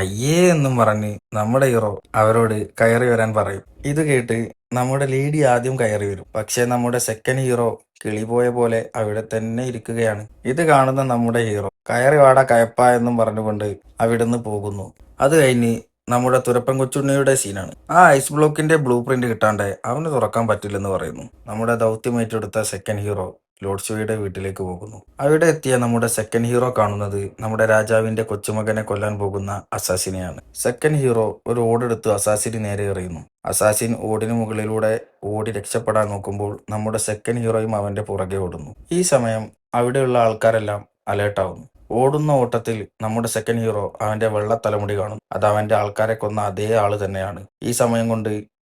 അയ്യേ എന്നും പറഞ്ഞ് നമ്മുടെ ഹീറോ അവരോട് കയറി വരാൻ പറയും. ഇത് കേട്ട് നമ്മുടെ ലേഡി ആദ്യം കയറി വരും. പക്ഷെ നമ്മുടെ സെക്കൻഡ് ഹീറോ കിളി പോയ പോലെ അവിടെ തന്നെ ഇരിക്കുകയാണ്. ഇത് കാണുന്ന നമ്മുടെ ഹീറോ കയറി വാടാ കയപ്പ എന്നും പറഞ്ഞുകൊണ്ട് അവിടുന്ന് പോകുന്നു. അത് കഴിഞ്ഞ് നമ്മുടെ തുരപ്പൻ കൊച്ചുണ്ണിയുടെ സീനാണ്. ആ ഐസ് ബ്ലോക്കിന്റെ ബ്ലൂ പ്രിന്റ് കിട്ടാണ്ട് അവന് തുറക്കാൻ പറ്റില്ലെന്ന് പറയുന്നു. നമ്മുടെ ദൗത്യം ഏറ്റെടുത്ത സെക്കൻഡ് ഹീറോ ലോർഡ് ഷോയുടെ വീട്ടിലേക്ക് പോകുന്നു. അവിടെ എത്തിയ നമ്മുടെ സെക്കൻഡ് ഹീറോ കാണുന്നത് നമ്മുടെ രാജാവിന്റെ കൊച്ചുമകനെ കൊല്ലാൻ പോകുന്ന അസാസിനെയാണ്. സെക്കൻഡ് ഹീറോ ഒരു ഓടെടുത്ത് അസാസിന് നേരെ എറിയുന്നു. അസാസിൻ ഓടിന് മുകളിലൂടെ ഓടി രക്ഷപ്പെടാൻ നോക്കുമ്പോൾ നമ്മുടെ സെക്കൻഡ് ഹീറോയും അവന്റെ പുറകെ ഓടുന്നു. ഈ സമയം അവിടെയുള്ള ആൾക്കാരെല്ലാം അലേർട്ടാവുന്നു. ഓടുന്ന ഓട്ടത്തിൽ നമ്മുടെ സെക്കൻഡ് ഹീറോ അവന്റെ വെള്ള തലമുടി കാണും. അത് അവന്റെ ആൾക്കാരെ കൊന്ന അതേ ആള് തന്നെയാണ്. ഈ സമയം കൊണ്ട്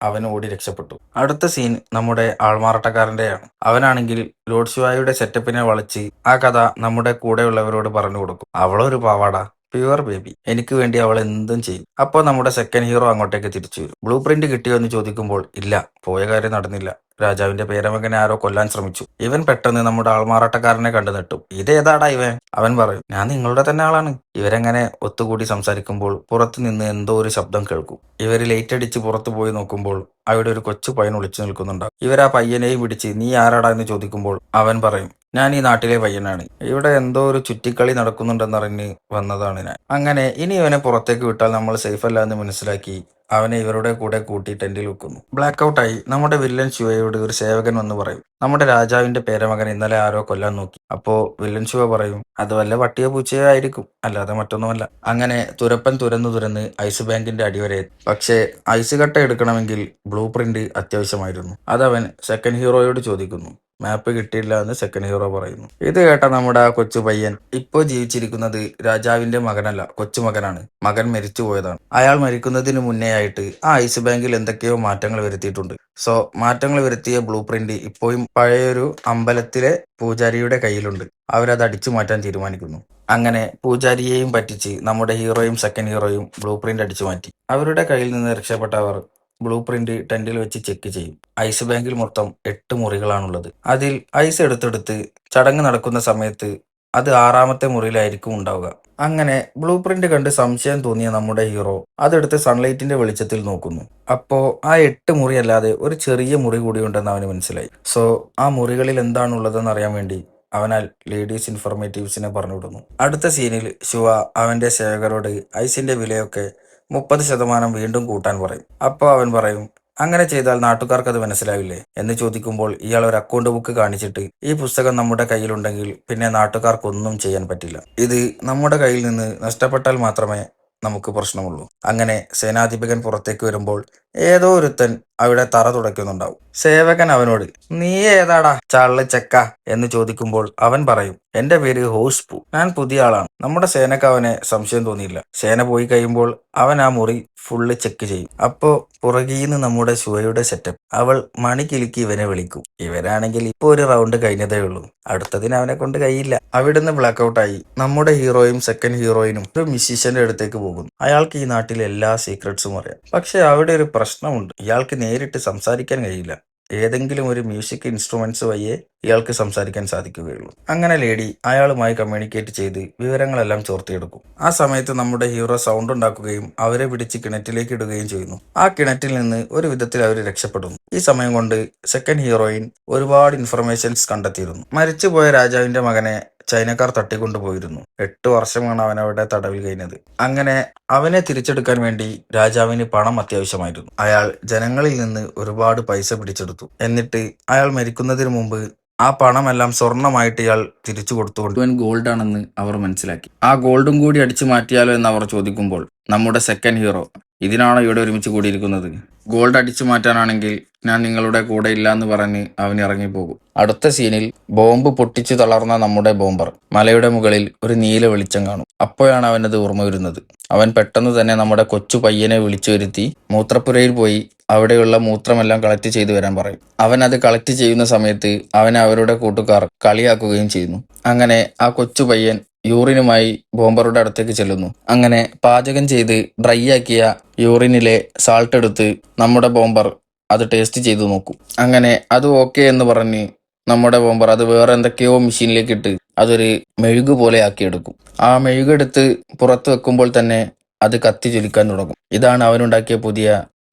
അവൻ ഓടി രക്ഷപ്പെട്ടു. അടുത്ത സീൻ നമ്മുടെ ആൾമാറാട്ടക്കാരന്റെയാണ്. അവനാണെങ്കിൽ ലോർഡ് ശിവായുടെ സെറ്റപ്പിനെ വളച്ച് ആ കഥ നമ്മുടെ കൂടെയുള്ളവരോട് പറഞ്ഞു കൊടുക്കും. അവളൊരു പാവാടാ, പ്യുവർ ബേബി, എനിക്ക് വേണ്ടി അവൾ എന്തും ചെയ്യും. അപ്പോൾ നമ്മുടെ സെക്കൻഡ് ഹീറോ അങ്ങോട്ടേക്ക് തിരിച്ചു വരും. ബ്ലൂ പ്രിന്റ് കിട്ടിയോ എന്ന് ചോദിക്കുമ്പോൾ ഇല്ല, പോയ കാര്യം നടന്നില്ല, രാജാവിന്റെ പേരമകനെ ആരോ കൊല്ലാൻ ശ്രമിച്ചു. ഇവൻ പെട്ടെന്ന് നമ്മുടെ ആൾമാറാട്ടക്കാരനെ കണ്ടു നെട്ടും. ഇതേതാടാ ഇവൻ? അവൻ പറയും, ഞാൻ നിങ്ങളുടെ തന്നെ ആളാണ്. ഇവരെങ്ങനെ ഒത്തുകൂടി സംസാരിക്കുമ്പോൾ പുറത്തു നിന്ന് എന്തോ ഒരു ശബ്ദം കേൾക്കും. ഇവർ ലൈറ്റ് അടിച്ച് പുറത്തു പോയി നോക്കുമ്പോൾ അവിടെ ഒരു കൊച്ചു പയ്യൻ ഒളിച്ചു നിൽക്കുന്നുണ്ടാവും. ഇവർ ആ പയ്യനെയും പിടിച്ച് നീ ആരാടാ എന്ന് ചോദിക്കുമ്പോൾ അവൻ പറയും, ഞാൻ ഈ നാട്ടിലെ പയ്യനാണ്. ഇവിടെ എന്തോ ഒരു ചുറ്റിക്കളി നടക്കുന്നുണ്ടെന്നറിഞ്ഞ് വന്നതാണ് ഞാൻ. അങ്ങനെ ഇനി ഇവനെ പുറത്തേക്ക് വിട്ടാൽ നമ്മൾ സേഫ് അല്ല എന്ന് മനസ്സിലാക്കി അവനെ ഇവരുടെ കൂടെ കൂട്ടി ടെന്റിൽ വെക്കുന്നു. ബ്ലാക്ക് ഔട്ടായി നമ്മുടെ വില്ലൻ ശിവയോട് ഒരു സേവകൻ വന്ന് പറയും, നമ്മുടെ രാജാവിന്റെ പേരമകൻ ഇന്നലെ ആരോ കൊല്ലാൻ നോക്കി. അപ്പോ വില്ലൻ ശിവ പറയും, അത് വല്ല പട്ടിയോ പൂച്ചയോ ആയിരിക്കും, അല്ലാതെ മറ്റൊന്നുമല്ല. അങ്ങനെ തുരപ്പൻ തുരന്ന് ഐസ് ബാങ്കിന്റെ അടിവരെ എത്തി. പക്ഷേ ഐസ് കട്ട എടുക്കണമെങ്കിൽ ബ്ലൂ പ്രിന്റ് അത്യാവശ്യമായിരുന്നു. അതവൻ സെക്കൻഡ് ഹീറോയോട് ചോദിക്കുന്നു. മാപ്പ് കിട്ടിയില്ല എന്ന് സെക്കൻഡ് ഹീറോ പറയുന്നു. ഇത് കേട്ട നമ്മുടെ ആ കൊച്ചു പയ്യൻ ഇപ്പോ ജീവിച്ചിരിക്കുന്നത് രാജാവിന്റെ മകനല്ല, കൊച്ചുമകനാണ്. മകൻ മരിച്ചു പോയതാണ്. അയാൾ മരിക്കുന്നതിന് മുന്നേ ആയിട്ട് ആ ഐസ് ബാങ്കിൽ എന്തൊക്കെയോ മാറ്റങ്ങൾ വരുത്തിയിട്ടുണ്ട്. സോ മാറ്റങ്ങൾ വരുത്തിയ ബ്ലൂ പ്രിന്റ് ഇപ്പോഴും പഴയൊരു അമ്പലത്തിലെ പൂജാരിയുടെ കയ്യിലുണ്ട്. അവരത് അടിച്ചു മാറ്റാൻ തീരുമാനിക്കുന്നു. അങ്ങനെ പൂജാരിയെയും പറ്റിച്ച് നമ്മുടെ ഹീറോയും സെക്കൻഡ് ഹീറോയും ബ്ലൂ പ്രിന്റ് അടിച്ചു മാറ്റി. അവരുടെ കയ്യിൽ നിന്ന് രക്ഷപ്പെട്ടവർ ബ്ലൂ പ്രിന്റ് ടെന്റിൽ വെച്ച് ചെക്ക് ചെയ്യും. ഐസ് ബാങ്കിൽ മൊത്തം 8 മുറികളാണുള്ളത്. അതിൽ ഐസ് എടുത്തെടുത്ത് ചടങ്ങ് നടക്കുന്ന സമയത്ത് അത് 6ാമത്തെ മുറിയിലായിരിക്കും ഉണ്ടാവുക. അങ്ങനെ ബ്ലൂ പ്രിന്റ് കണ്ട് സംശയം തോന്നിയ നമ്മുടെ ഹീറോ അതെടുത്ത് സൺലൈറ്റിന്റെ വെളിച്ചത്തിൽ നോക്കുന്നു. അപ്പോ ആ 8 മുറി അല്ലാതെ ഒരു ചെറിയ മുറി കൂടി ഉണ്ടെന്ന് അവന് മനസ്സിലായി. സോ ആ മുറികളിൽ എന്താണുള്ളതെന്ന് അറിയാൻ വേണ്ടി അവനാൽ ലേഡീസ് ഇൻഫർമേറ്റീവ്സിനെ പറഞ്ഞുവിടുന്നു. അടുത്ത സീനിൽ ശിവ അവന്റെ സേവകരോട് ഐസിന്റെ വിലയൊക്കെ 30% വീണ്ടും കൂട്ടാൻ പറയും. അപ്പോൾ അവൻ പറയും, അങ്ങനെ ചെയ്താൽ നാട്ടുകാർക്ക് അത് മനസ്സിലാവില്ലേ എന്ന് ചോദിക്കുമ്പോൾ ഇയാൾ ഒരു അക്കൗണ്ട് ബുക്ക് കാണിച്ചിട്ട് ഈ പുസ്തകം നമ്മുടെ കയ്യിലുണ്ടെങ്കിൽ പിന്നെ നാട്ടുകാർക്കൊന്നും ചെയ്യാൻ പറ്റില്ല. ഇത് നമ്മുടെ കയ്യിൽ നിന്ന് നഷ്ടപ്പെട്ടാൽ മാത്രമേ നമുക്ക് പ്രശ്നമുള്ളൂ. അങ്ങനെ സേനാധിപകൻ പുറത്തേക്ക് വരുമ്പോൾ ഏതോ ഒരുത്തൻ അവിടെ തറ തുടയ്ക്കുന്നുണ്ടാവും. സേവകൻ അവനോട് നീ ഏതാടാ ചള്ള് ചെക്ക എന്ന് ചോദിക്കുമ്പോൾ അവൻ പറയും, എന്റെ പേര് ഹോസ്പു, ഞാൻ പുതിയ ആളാണ്. നമ്മുടെ സേനക്ക് അവനെ സംശയം തോന്നിയില്ല. സേന പോയി കഴിയുമ്പോൾ അവൻ ആ മുറി ഫുള്ള് ചെക്ക് ചെയ്യും. അപ്പോ പുറകീന്ന് നമ്മുടെ ശുവയുടെ സെറ്റപ്പ്. അവൾ മണി കിലുക്കി ഇവനെ വിളിക്കും. ഇവരാണെങ്കിൽ ഇപ്പൊ ഒരു റൗണ്ട് കഴിഞ്ഞതേ ഉള്ളൂ, അടുത്തതിന് അവനെ കൊണ്ട് കഴിയില്ല. അവിടുന്ന് ബ്ലാക്ക് ഔട്ടായി നമ്മുടെ ഹീറോയും സെക്കൻഡ് ഹീറോയിനും ഒരു മ്യൂസീഷ്യന്റെ അടുത്തേക്ക് പോകുന്നു. അയാൾക്ക് ഈ നാട്ടിലെ എല്ലാ സീക്രട്സും അറിയാം. പക്ഷെ അവിടെ ഒരു പ്രശ്നമുണ്ട്, ഇയാൾക്ക് നേരിട്ട് സംസാരിക്കാൻ കഴിയില്ല. ഏതെങ്കിലും ഒരു മ്യൂസിക് ഇൻസ്ട്രുമെന്റ്സ് വഴിയേ ഇയാൾക്ക് സംസാരിക്കാൻ സാധിക്കുകയുള്ളൂ. അങ്ങനെ ലേഡി അയാളുമായി കമ്മ്യൂണിക്കേറ്റ് ചെയ്ത് വിവരങ്ങളെല്ലാം ചോർത്തിയെടുക്കും. ആ സമയത്ത് നമ്മുടെ ഹീറോ സൗണ്ട് ഉണ്ടാക്കുകയും അവരെ പിടിച്ച് കിണറ്റിലേക്ക് ഇടുകയും ചെയ്യുന്നു. ആ കിണറ്റിൽ നിന്ന് ഒരു വിധത്തിൽ അവർ രക്ഷപ്പെടുന്നു. ഈ സമയം കൊണ്ട് സെക്കൻഡ് ഹീറോയിൻ ഒരുപാട് ഇൻഫർമേഷൻസ് കണ്ടെത്തിയിരുന്നു. മരിച്ചുപോയ രാജാവിന്റെ മകനെ ചൈനക്കാർ തട്ടിക്കൊണ്ടുപോയിരുന്നു. 8 വർഷമാണ് അവൻ അവിടെ തടവിൽ കഴിഞ്ഞത്. അങ്ങനെ അവനെ തിരിച്ചെടുക്കാൻ വേണ്ടി രാജാവിന് പണം അത്യാവശ്യമായിരുന്നു. അയാൾ ജനങ്ങളിൽ നിന്ന് ഒരുപാട് പൈസ പിടിച്ചെടുത്തു. എന്നിട്ട് അയാൾ മരിക്കുന്നതിന് മുമ്പ് ആ പണമെല്ലാം സ്വർണമായിട്ട് ഇയാൾ തിരിച്ചു കൊടുത്തുകൊണ്ട് ഇവൻ ഗോൾഡ് ആണെന്ന് അവർ മനസ്സിലാക്കി. ആ ഗോൾഡും കൂടി അടിച്ചു മാറ്റിയാലോ എന്ന് അവർ ചോദിക്കുമ്പോൾ നമ്മുടെ സെക്കൻഡ് ഹീറോ, ഇതിനാണോ ഇവിടെ ഒരുമിച്ച് കൂടിയിരിക്കുന്നത്? ഗോൾഡ് അടിച്ചു മാറ്റാനാണെങ്കിൽ ഞാൻ നിങ്ങളുടെ കൂടെ ഇല്ല എന്ന് പറഞ്ഞ് അവൻ ഇറങ്ങിപ്പോകും. അടുത്ത സീനിൽ ബോംബ് പൊട്ടിച്ചു തളർന്ന നമ്മുടെ ബോംബർ മലയുടെ മുകളിൽ ഒരു നീല വെളിച്ചം കാണും. അപ്പോഴാണ് അവനത് ഓർമ്മ വരുന്നത്. അവൻ പെട്ടെന്ന് തന്നെ നമ്മുടെ കൊച്ചു പയ്യനെ വിളിച്ചു വരുത്തി മൂത്രപ്പുരയിൽ പോയി അവിടെയുള്ള മൂത്രമെല്ലാം കളക്ട് ചെയ്തു വരാൻ പറയും. അവൻ അത് കളക്ട് ചെയ്യുന്ന സമയത്ത് അവനെ അവരുടെ കൂട്ടുകാർ കളിയാക്കുകയും ചെയ്യുന്നു. അങ്ങനെ ആ കൊച്ചു പയ്യൻ യൂറിനുമായി ബോംബറുടെ അടുത്തേക്ക് ചെല്ലുന്നു. അങ്ങനെ പാചകം ചെയ്ത് ഡ്രൈ ആക്കിയ യൂറിനിലെ സാൾട്ട് എടുത്ത് നമ്മുടെ ബോംബർ അത് ടേസ്റ്റ് ചെയ്ത് നോക്കും. അങ്ങനെ അത് ഓക്കെ എന്ന് പറഞ്ഞ് നമ്മുടെ ബോംബർ അത് വേറെ എന്തൊക്കെയോ മെഷീനിലേക്ക് ഇട്ട് അതൊരു മെഴുകു പോലെ ആക്കിയെടുക്കും. ആ മെഴുകെടുത്ത് പുറത്ത് വെക്കുമ്പോൾ തന്നെ അത് കത്തി ജ്വലിക്കാൻ തുടങ്ങും. ഇതാണ് അവനുണ്ടാക്കിയ പുതിയ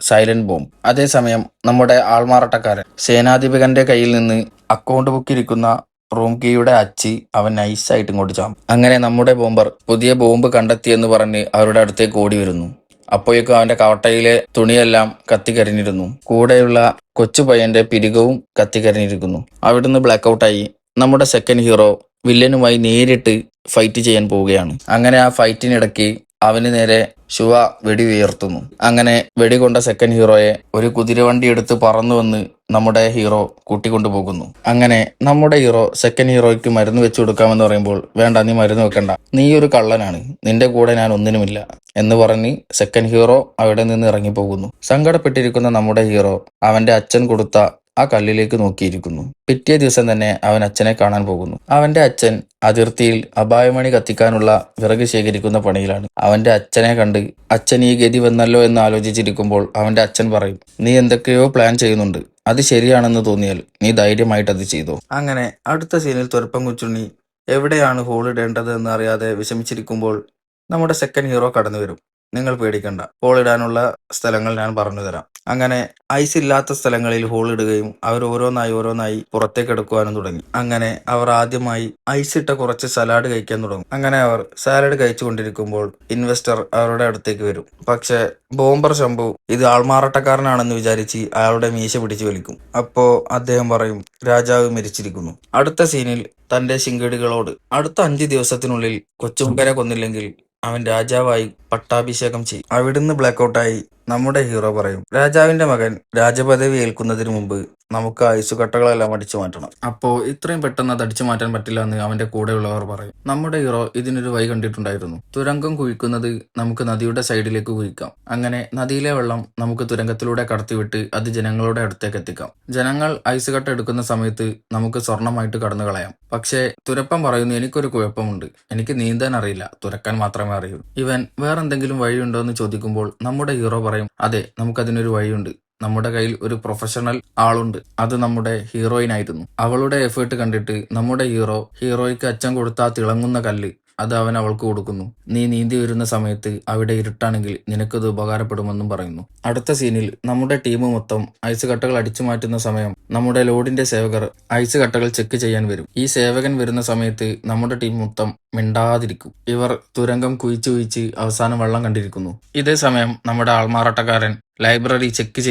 സൈലന്റ് ബോംബ്. അതേസമയം നമ്മുടെ ആൾമാറാട്ടക്കാരൻ സേനാധിപകന്റെ കയ്യിൽ നിന്ന് അക്കൗണ്ട് ബുക്ക് ഇരിക്കുന്ന റൂം കീയുടെ അച്ച് അവൻ നൈസായിട്ട് ഇങ്ങോട്ട് ചാമ്പും. അങ്ങനെ നമ്മുടെ ബോംബർ പുതിയ ബോംബ് കണ്ടെത്തിയെന്ന് പറഞ്ഞ് അവരുടെ അടുത്തേക്ക് ഓടി വരുന്നു. അപ്പോഴേക്കും അവന്റെ കവട്ടയിലെ തുണിയെല്ലാം കത്തിക്കരിഞ്ഞിരുന്നു. കൂടെയുള്ള കൊച്ചു പയ്യന്റെ പിരികവും കത്തിക്കരിഞ്ഞിരിക്കുന്നു. അവിടുന്ന് ബ്ലാക്ക് ഔട്ടായി നമ്മുടെ സെക്കൻഡ് ഹീറോ വില്ലനുമായി നേരിട്ട് ഫൈറ്റ് ചെയ്യാൻ പോവുകയാണ്. അങ്ങനെ ആ ഫൈറ്റിനിടയ്ക്ക് അവന് നേരെ ശുവ വെടി ഉയർത്തുന്നു. അങ്ങനെ വെടികൊണ്ട സെക്കൻഡ് ഹീറോയെ ഒരു കുതിരവണ്ടി എടുത്ത് പറന്നു വന്ന് നമ്മുടെ ഹീറോ കൂട്ടിക്കൊണ്ടു പോകുന്നു. അങ്ങനെ നമ്മുടെ ഹീറോ സെക്കൻഡ് ഹീറോയ്ക്ക് മരുന്ന് വെച്ചു കൊടുക്കാമെന്ന് പറയുമ്പോൾ, വേണ്ട, നീ മരുന്ന് വെക്കണ്ട, നീ ഒരു കള്ളനാണ്, നിന്റെ കൂടെ ഞാൻ ഒന്നിനുമില്ല എന്ന് പറഞ്ഞ് സെക്കൻഡ് ഹീറോ അവിടെ നിന്ന് ഇറങ്ങിപ്പോകുന്നു. സങ്കടപ്പെട്ടിരിക്കുന്ന നമ്മുടെ ഹീറോ അവന്റെ അച്ഛൻ കൊടുത്ത ആ കല്ലിലേക്ക് നോക്കിയിരിക്കുന്നു. പിറ്റേ ദിവസം തന്നെ അവൻ അച്ഛനെ കാണാൻ പോകുന്നു. അവന്റെ അച്ഛൻ അതിർത്തിയിൽ അപായമണി കത്തിക്കാനുള്ള വിറക് ശേഖരിക്കുന്ന പണിയിലാണ്. അവന്റെ അച്ഛനെ കണ്ട് അച്ഛൻ ഈ ഗതി വന്നല്ലോ എന്ന് ആലോചിച്ചിരിക്കുമ്പോൾ അവന്റെ അച്ഛൻ പറയും, നീ എന്തൊക്കെയോ പ്ലാൻ ചെയ്യുന്നുണ്ട്, അത് ശരിയാണെന്ന് തോന്നിയാൽ നീ ധൈര്യമായിട്ട് അത് ചെയ്തോ. അങ്ങനെ അടുത്ത സീനിൽ തുരപ്പം കൊച്ചുണ്ണി എവിടെയാണ് ഹോൾ ഇടേണ്ടത് എന്ന് അറിയാതെ വിഷമിച്ചിരിക്കുമ്പോൾ നമ്മുടെ സെക്കൻഡ് ഹീറോ കടന്നു വരും. നിങ്ങൾ പേടിക്കണ്ട, ഹോൾ ഇടാനുള്ള സ്ഥലങ്ങൾ ഞാൻ പറഞ്ഞു തരാം. അങ്ങനെ ഐസ് ഇല്ലാത്ത സ്ഥലങ്ങളിൽ ഹോൾ ഇടുകയും അവർ ഓരോന്നായി പുറത്തേക്ക് എടുക്കുവാനും തുടങ്ങി. അങ്ങനെ അവർ ആദ്യമായി ഐസ് ഇട്ട കുറച്ച് സലാഡ് കഴിക്കാൻ തുടങ്ങും. അങ്ങനെ അവർ സാലഡ് കഴിച്ചുകൊണ്ടിരിക്കുമ്പോൾ ഇൻവെസ്റ്റർ അവരുടെ അടുത്തേക്ക് വരും. പക്ഷെ ബോംബർ ശംഭു ഇത് ആൾമാറാട്ടക്കാരനാണെന്ന് വിചാരിച്ച് അയാളുടെ മീശ പിടിച്ചു വലിക്കും. അപ്പോ അദ്ദേഹം പറയും, രാജാവ് മരിച്ചിരിക്കുന്നു. അടുത്ത സീനിൽ തന്റെ ശിങ്കടികളോട് അടുത്ത 5 ദിവസത്തിനുള്ളിൽ കൊച്ചുമുക്കരെ കൊന്നില്ലെങ്കിൽ അവൻ രാജാവായി പട്ടാഭിഷേകം ചെയ്യും. അവിടുന്ന് ബ്ലാക്കൗട്ടായി നമ്മുടെ ഹീറോ പറയും, രാജാവിന്റെ മകൻ രാജപദവി ഏൽക്കുന്നതിന് മുമ്പ് നമുക്ക് ഐസുകട്ടകളെല്ലാം അടിച്ചു മാറ്റണം. അപ്പോ ഇത്രയും പെട്ടെന്ന് അത് അടിച്ചു മാറ്റാൻ പറ്റില്ല എന്ന് അവന്റെ കൂടെയുള്ളവർ പറയും. നമ്മുടെ ഹീറോ ഇതിനൊരു വഴി കണ്ടിട്ടുണ്ടായിരുന്നു. തുരങ്കം കുഴിക്കുന്നത് നമുക്ക് നദിയുടെ സൈഡിലേക്ക് കുഴിക്കാം. അങ്ങനെ നദിയിലെ വെള്ളം നമുക്ക് തുരങ്കത്തിലൂടെ കടത്തിവിട്ട് അത് ജനങ്ങളുടെ അടുത്തേക്ക് എത്തിക്കാം. ജനങ്ങൾ ഐസ് കട്ട എടുക്കുന്ന സമയത്ത് നമുക്ക് സ്വർണമായിട്ട് കടന്നു കളയാം. പക്ഷേ തുരപ്പം പറയുന്നു, എനിക്കൊരു കുഴപ്പമുണ്ട്, എനിക്ക് നീന്താൻ അറിയില്ല, തുരക്കാൻ മാത്രമേ അറിയൂ. ഇവൻ വേറെന്തെങ്കിലും വഴിയുണ്ടോ എന്ന് ചോദിക്കുമ്പോൾ നമ്മുടെ ഹീറോ പറയും, അതെ, നമുക്കതിനൊരു വഴിയുണ്ട്, നമ്മുടെ കയ്യിൽ ഒരു പ്രൊഫഷണൽ ആളുണ്ട്, അത് നമ്മുടെ ഹീറോയിൻ ആയിരുന്നു. അവളുടെ എഫേർട്ട് കണ്ടിട്ട് നമ്മുടെ ഹീറോയ്ക്ക് അച്ഛൻ കൊടുത്ത ആ തിളങ്ങുന്ന കല്ല് അത് അവൻ അവൾക്ക് കൊടുക്കുന്നു. നീ നീന്തി വരുന്ന സമയത്ത് അവിടെ ഇരുട്ടാണെങ്കിൽ നിനക്കത് ഉപകാരപ്പെടുമെന്നും പറയുന്നു. അടുത്ത സീനിൽ നമ്മുടെ ടീം മൊത്തം ഐസ് കട്ടകൾ അടിച്ചു മാറ്റുന്ന സമയം നമ്മുടെ ലോഡിന്റെ സേവകർ ഐസ് കട്ടകൾ ചെക്ക് ചെയ്യാൻ വരും. ഈ സേവകൻ വരുന്ന സമയത്ത് നമ്മുടെ ടീം മൊത്തം മിണ്ടാതിരിക്കും. ഇവർ തുരങ്കം കുഴിച്ച് അവസാനം വെള്ളം കണ്ടിരിക്കുന്നു. ഇതേ സമയം നമ്മുടെ ആൾമാറാട്ടക്കാരൻ ലൈബ്രറി ചെക്ക്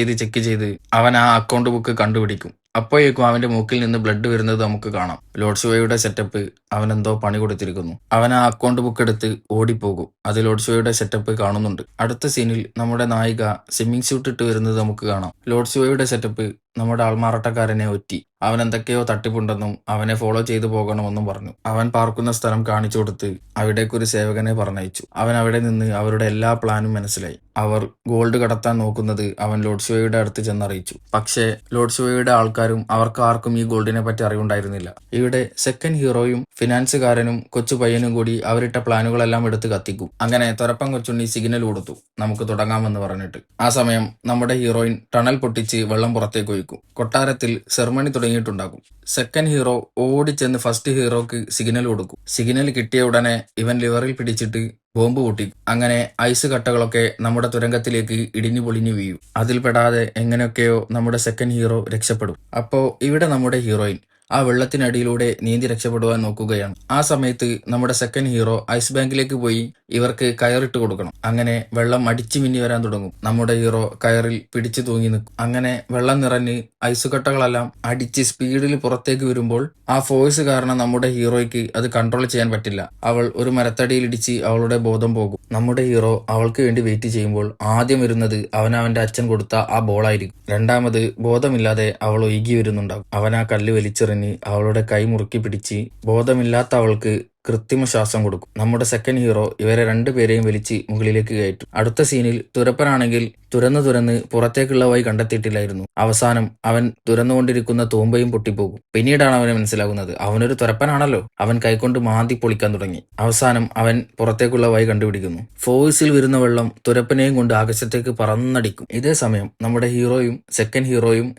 ചെയ്ത് അവൻ ആ അക്കൗണ്ട് ബുക്ക് കണ്ടുപിടിക്കും. അപ്പോഴേക്കും അവന്റെ മൂക്കിൽ നിന്ന് ബ്ലഡ് വരുന്നത് നമുക്ക് കാണാം. ലോർഡ് ഷുവയുടെ സെറ്റപ്പ് അവനെന്തോ പണി കൊടുത്തിരിക്കുന്നു. അവൻ ആ അക്കൗണ്ട് ബുക്ക് എടുത്ത് ഓടിപ്പോകും. അത് ലോർഡ് ഷുവയുടെ സെറ്റപ്പ് കാണുന്നുണ്ട്. അടുത്ത സീനിൽ നമ്മുടെ നായിക സ്വിമ്മിംഗ് സ്യൂട്ട് ഇട്ട് വരുന്നത് നമുക്ക് കാണാം. ലോർഡ് ഷുവയുടെ സെറ്റപ്പ് നമ്മുടെ ആൾമാറാട്ടക്കാരനെ ഒറ്റി. അവൻ എന്തൊക്കെയോ തട്ടിപ്പുണ്ടെന്നും അവനെ ഫോളോ ചെയ്തു പോകണമെന്നും പറഞ്ഞു. അവൻ പാർക്കുന്ന സ്ഥലം കാണിച്ചു കൊടുത്ത് അവിടേക്കൊരു സേവകനെ പറഞ്ഞയച്ചു. അവൻ അവിടെ നിന്ന് അവരുടെ എല്ലാ പ്ലാനും മനസ്സിലായി. അവർ ഗോൾഡ് കടത്താൻ നോക്കുന്നത് അവൻ ലോർഡ് ഷുവയുടെ അടുത്ത് ചെന്നറിയിച്ചു. പക്ഷേ ലോർഡ് ഷുവയുടെ ആൾക്കാരും അവർക്ക് ആർക്കും ഈ ഗോൾഡിനെ പറ്റി അറിവുണ്ടായിരുന്നില്ല. ഇവിടെ സെക്കൻഡ് ഹീറോയും ഫിനാൻസുകാരനും കൊച്ചു പയ്യനും കൂടി അവരിട്ട പ്ലാനുകളെല്ലാം എടുത്ത് കത്തിക്കും. അങ്ങനെ തുരപ്പം കൊച്ചുണ്ണി സിഗ്നൽ കൊടുത്തു, നമുക്ക് തുടങ്ങാമെന്ന് പറഞ്ഞിട്ട്. ആ സമയം നമ്മുടെ ഹീറോയിൻ ടണൽ പൊട്ടിച്ച് വെള്ളം പുറത്തേക്ക് ഒഴിക്കും. കൊട്ടാരത്തിൽ സെർമണി തുടങ്ങിയിട്ടുണ്ടാകും. സെക്കൻഡ് ഹീറോ ഓടിച്ചെന്ന് ഫസ്റ്റ് ഹീറോക്ക് സിഗ്നൽ കൊടുക്കും. സിഗ്നൽ കിട്ടിയ ഉടനെ ഇവൻ ലിവറിൽ പിടിച്ചിട്ട് ബോംബ് പൊട്ടിക്കും. അങ്ങനെ ഐസ് കട്ടകളൊക്കെ നമ്മുടെ തുരങ്കത്തിലേക്ക് ഇടിഞ്ഞു പൊളിഞ്ഞു വീഴും. അതിൽ പെടാതെ എങ്ങനെയൊക്കെയോ നമ്മുടെ സെക്കൻഡ് ഹീറോ രക്ഷപ്പെടും. അപ്പോ ഇവിടെ നമ്മുടെ ഹീറോയിൻ ആ വെള്ളത്തിനടിയിലൂടെ നീന്തി രക്ഷപ്പെടുവാൻ നോക്കുകയാണ്. ആ സമയത്ത് നമ്മുടെ സെക്കൻഡ് ഹീറോ ഐസ് ബാങ്കിലേക്ക് പോയി ഇവർക്ക് കയറിട്ട് കൊടുക്കണം. അങ്ങനെ വെള്ളം അടിച്ചു മിന്നി വരാൻ തുടങ്ങും. നമ്മുടെ ഹീറോ കയറിൽ പിടിച്ചു തൂങ്ങി നിൽക്കും. അങ്ങനെ വെള്ളം നിറഞ്ഞ് ഐസുകട്ടകളെല്ലാം അടിച്ച് സ്പീഡിൽ പുറത്തേക്ക് വരുമ്പോൾ ആ ഫോഴ്സ് കാരണം നമ്മുടെ ഹീറോയ്ക്ക് അത് കൺട്രോൾ ചെയ്യാൻ പറ്റില്ല. അവൾ ഒരു മരത്തടിയിൽ ഇടിച്ച് അവളുടെ ബോധം പോകും. നമ്മുടെ ഹീറോ അവൾക്ക് വേണ്ടി വെയിറ്റ് ചെയ്യുമ്പോൾ ആദ്യം വരുന്നത് അവന്റെ അച്ഛൻ കൊടുത്ത ആ ബോളായിരിക്കും. രണ്ടാമത് ബോധമില്ലാതെ അവൾ ഒഴുകി വരുന്നുണ്ടാകും. അവൻ ആ കല്ല് വലിച്ചെറിഞ്ഞ് അവളുടെ കൈ മുറുക്കി പിടിച്ച് ബോധമില്ലാത്ത അവൾക്ക് കൃത്രിമ ശ്വാസം കൊടുക്കും. നമ്മുടെ സെക്കൻഡ് ഹീറോ ഇവരെ രണ്ടുപേരെയും വലിച്ച് മുകളിലേക്ക് കയറ്റും. അടുത്ത സീനിൽ തുരപ്പനാണെങ്കിൽ തുരന്ന് പുറത്തേക്കുള്ള വഴി കണ്ടെത്തിയിട്ടില്ലായിരുന്നു. അവസാനം അവൻ തുരന്നുകൊണ്ടിരിക്കുന്ന തൂമ്പയും പൊട്ടിപ്പോകും. പിന്നീടാണ് അവന് മനസ്സിലാകുന്നത് അവനൊരു തുരപ്പനാണല്ലോ. അവൻ കൈകൊണ്ട് മാന്തി പൊളിക്കാൻ തുടങ്ങി. അവസാനം അവൻ പുറത്തേക്കുള്ള വഴി കണ്ടുപിടിക്കുന്നു. ഫോഴ്സിൽ വരുന്ന വെള്ളം തുരപ്പനെയും കൊണ്ട് ആകാശത്തേക്ക് പറന്നടിക്കും. ഇതേ സമയം നമ്മുടെ ഹീറോയും സെക്കൻഡ്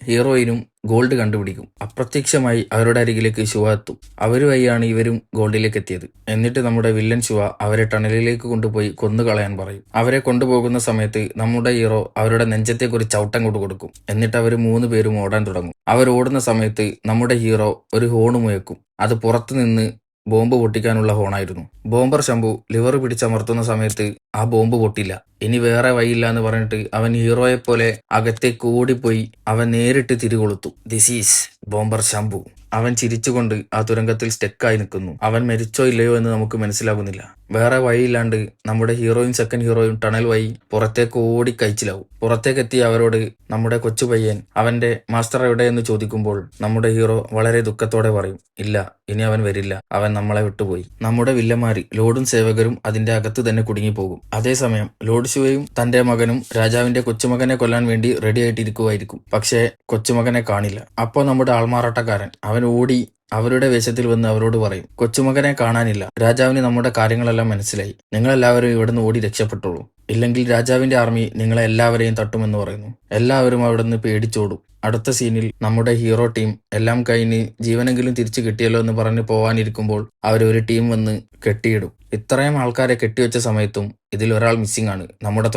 ഹീറോയിനും ഗോൾഡ് കണ്ടുപിടിക്കും. അപ്രത്യക്ഷമായി അവരുടെ അരികിലേക്ക് ശിവ എത്തും. അവര് വഴിയാണ് ഇവരും ഗോൾഡിലേക്ക് എത്തിയത്. എന്നിട്ട് നമ്മുടെ വില്ലൻ ശിവ അവരെ ടണലിലേക്ക് കൊണ്ടുപോയി കൊന്നുകളയാൻ പറയും. അവരെ കൊണ്ടുപോകുന്ന സമയത്ത് നമ്മുടെ ഹീറോ അവരുടെ നെഞ്ചത്തേക്ക് ഒരു ചവിട്ടം കൊടുക്കും. എന്നിട്ട് അവർ 3 പേരും ഓടാൻ തുടങ്ങും. അവർ ഓടുന്ന സമയത്ത് നമ്മുടെ ഹീറോ ഒരു ഹോൺ മുഴക്കും. അത് പുറത്തു നിന്ന് ബോംബ് പൊട്ടിക്കാനുള്ള ഹോണായിരുന്നു. ബോംബർ ശംഭു ലിവർ പിടിച്ചമർത്തുന്ന സമയത്ത് ആ ബോംബ് പൊട്ടില്ല. ഇനി വേറെ വഴിയില്ല എന്ന് പറഞ്ഞിട്ട് അവൻ ഹീറോയെ പോലെ അകത്തേക്ക് ഓടിപ്പോയി അവൻ നേരിട്ട് തിരികൊളുത്തു. This is bomber Shambhu. അവൻ ചിരിച്ചുകൊണ്ട് ആ തുരങ്കത്തിൽ സ്റ്റെക്കായി നിൽക്കുന്നു. അവൻ മരിച്ചോ ഇല്ലയോ എന്ന് നമുക്ക് മനസ്സിലാകുന്നില്ല. വേറെ വഴിയില്ലാണ്ട് നമ്മുടെ ഹീറോയും സെക്കൻഡ് ഹീറോയും ടണൽ വഴി പുറത്തേക്ക് ഓടി കഴിച്ചിലാവും. പുറത്തേക്കെത്തിയ അവരോട് നമ്മുടെ കൊച്ചു പയ്യൻ അവന്റെ മാസ്റ്റർ എവിടെയെന്ന് ചോദിക്കുമ്പോൾ നമ്മുടെ ഹീറോ വളരെ ദുഃഖത്തോടെ പറയും, ഇല്ല, ഇനി അവൻ വരില്ല, അവൻ നമ്മളെ വിട്ടുപോയി. നമ്മുടെ വില്ലന്മാര് ലോഡും സേവകരും അതിന്റെ അകത്ത് തന്നെ കുടുങ്ങിപ്പോകും. അതേസമയം ലോഡ് ശിവയും തന്റെ മകനും രാജാവിന്റെ കൊച്ചുമകനെ കൊല്ലാൻ വേണ്ടി റെഡി ആയിട്ടിരിക്കുമായിരിക്കും. പക്ഷേ കൊച്ചുമകനെ കാണില്ല. അപ്പോൾ നമ്മുടെ ആൾമാറാട്ടക്കാരൻ അവൻ ഓടി അവരുടെ വേഷത്തിൽ വന്ന് അവരോട് പറയും, കൊച്ചുമകനെ കാണാനില്ല, രാജാവിന് നമ്മുടെ കാര്യങ്ങളെല്ലാം മനസ്സിലായി, നിങ്ങളെല്ലാവരും ഇവിടുന്ന് ഓടി രക്ഷപ്പെട്ടോളൂ, ഇല്ലെങ്കിൽ രാജാവിന്റെ ആർമി നിങ്ങളെ എല്ലാവരെയും തട്ടുമെന്ന് പറയുന്നു. എല്ലാവരും അവിടുന്ന് പേടിച്ചോടും. അടുത്ത സീനിൽ നമ്മുടെ ഹീറോ ടീം എല്ലാം കഴിഞ്ഞ് ജീവനെങ്കിലും തിരിച്ചു കിട്ടിയല്ലോ എന്ന് പറഞ്ഞ് പോവാനിരിക്കുമ്പോൾ ഒരു ടീം വന്ന് കെട്ടിയിടും. ഇത്രയും ആൾക്കാരെ കെട്ടിവെച്ച സമയത്തും ഇതിൽ ഒരാൾ മിസ്സിംഗ് ആണ്, നമ്മുടെ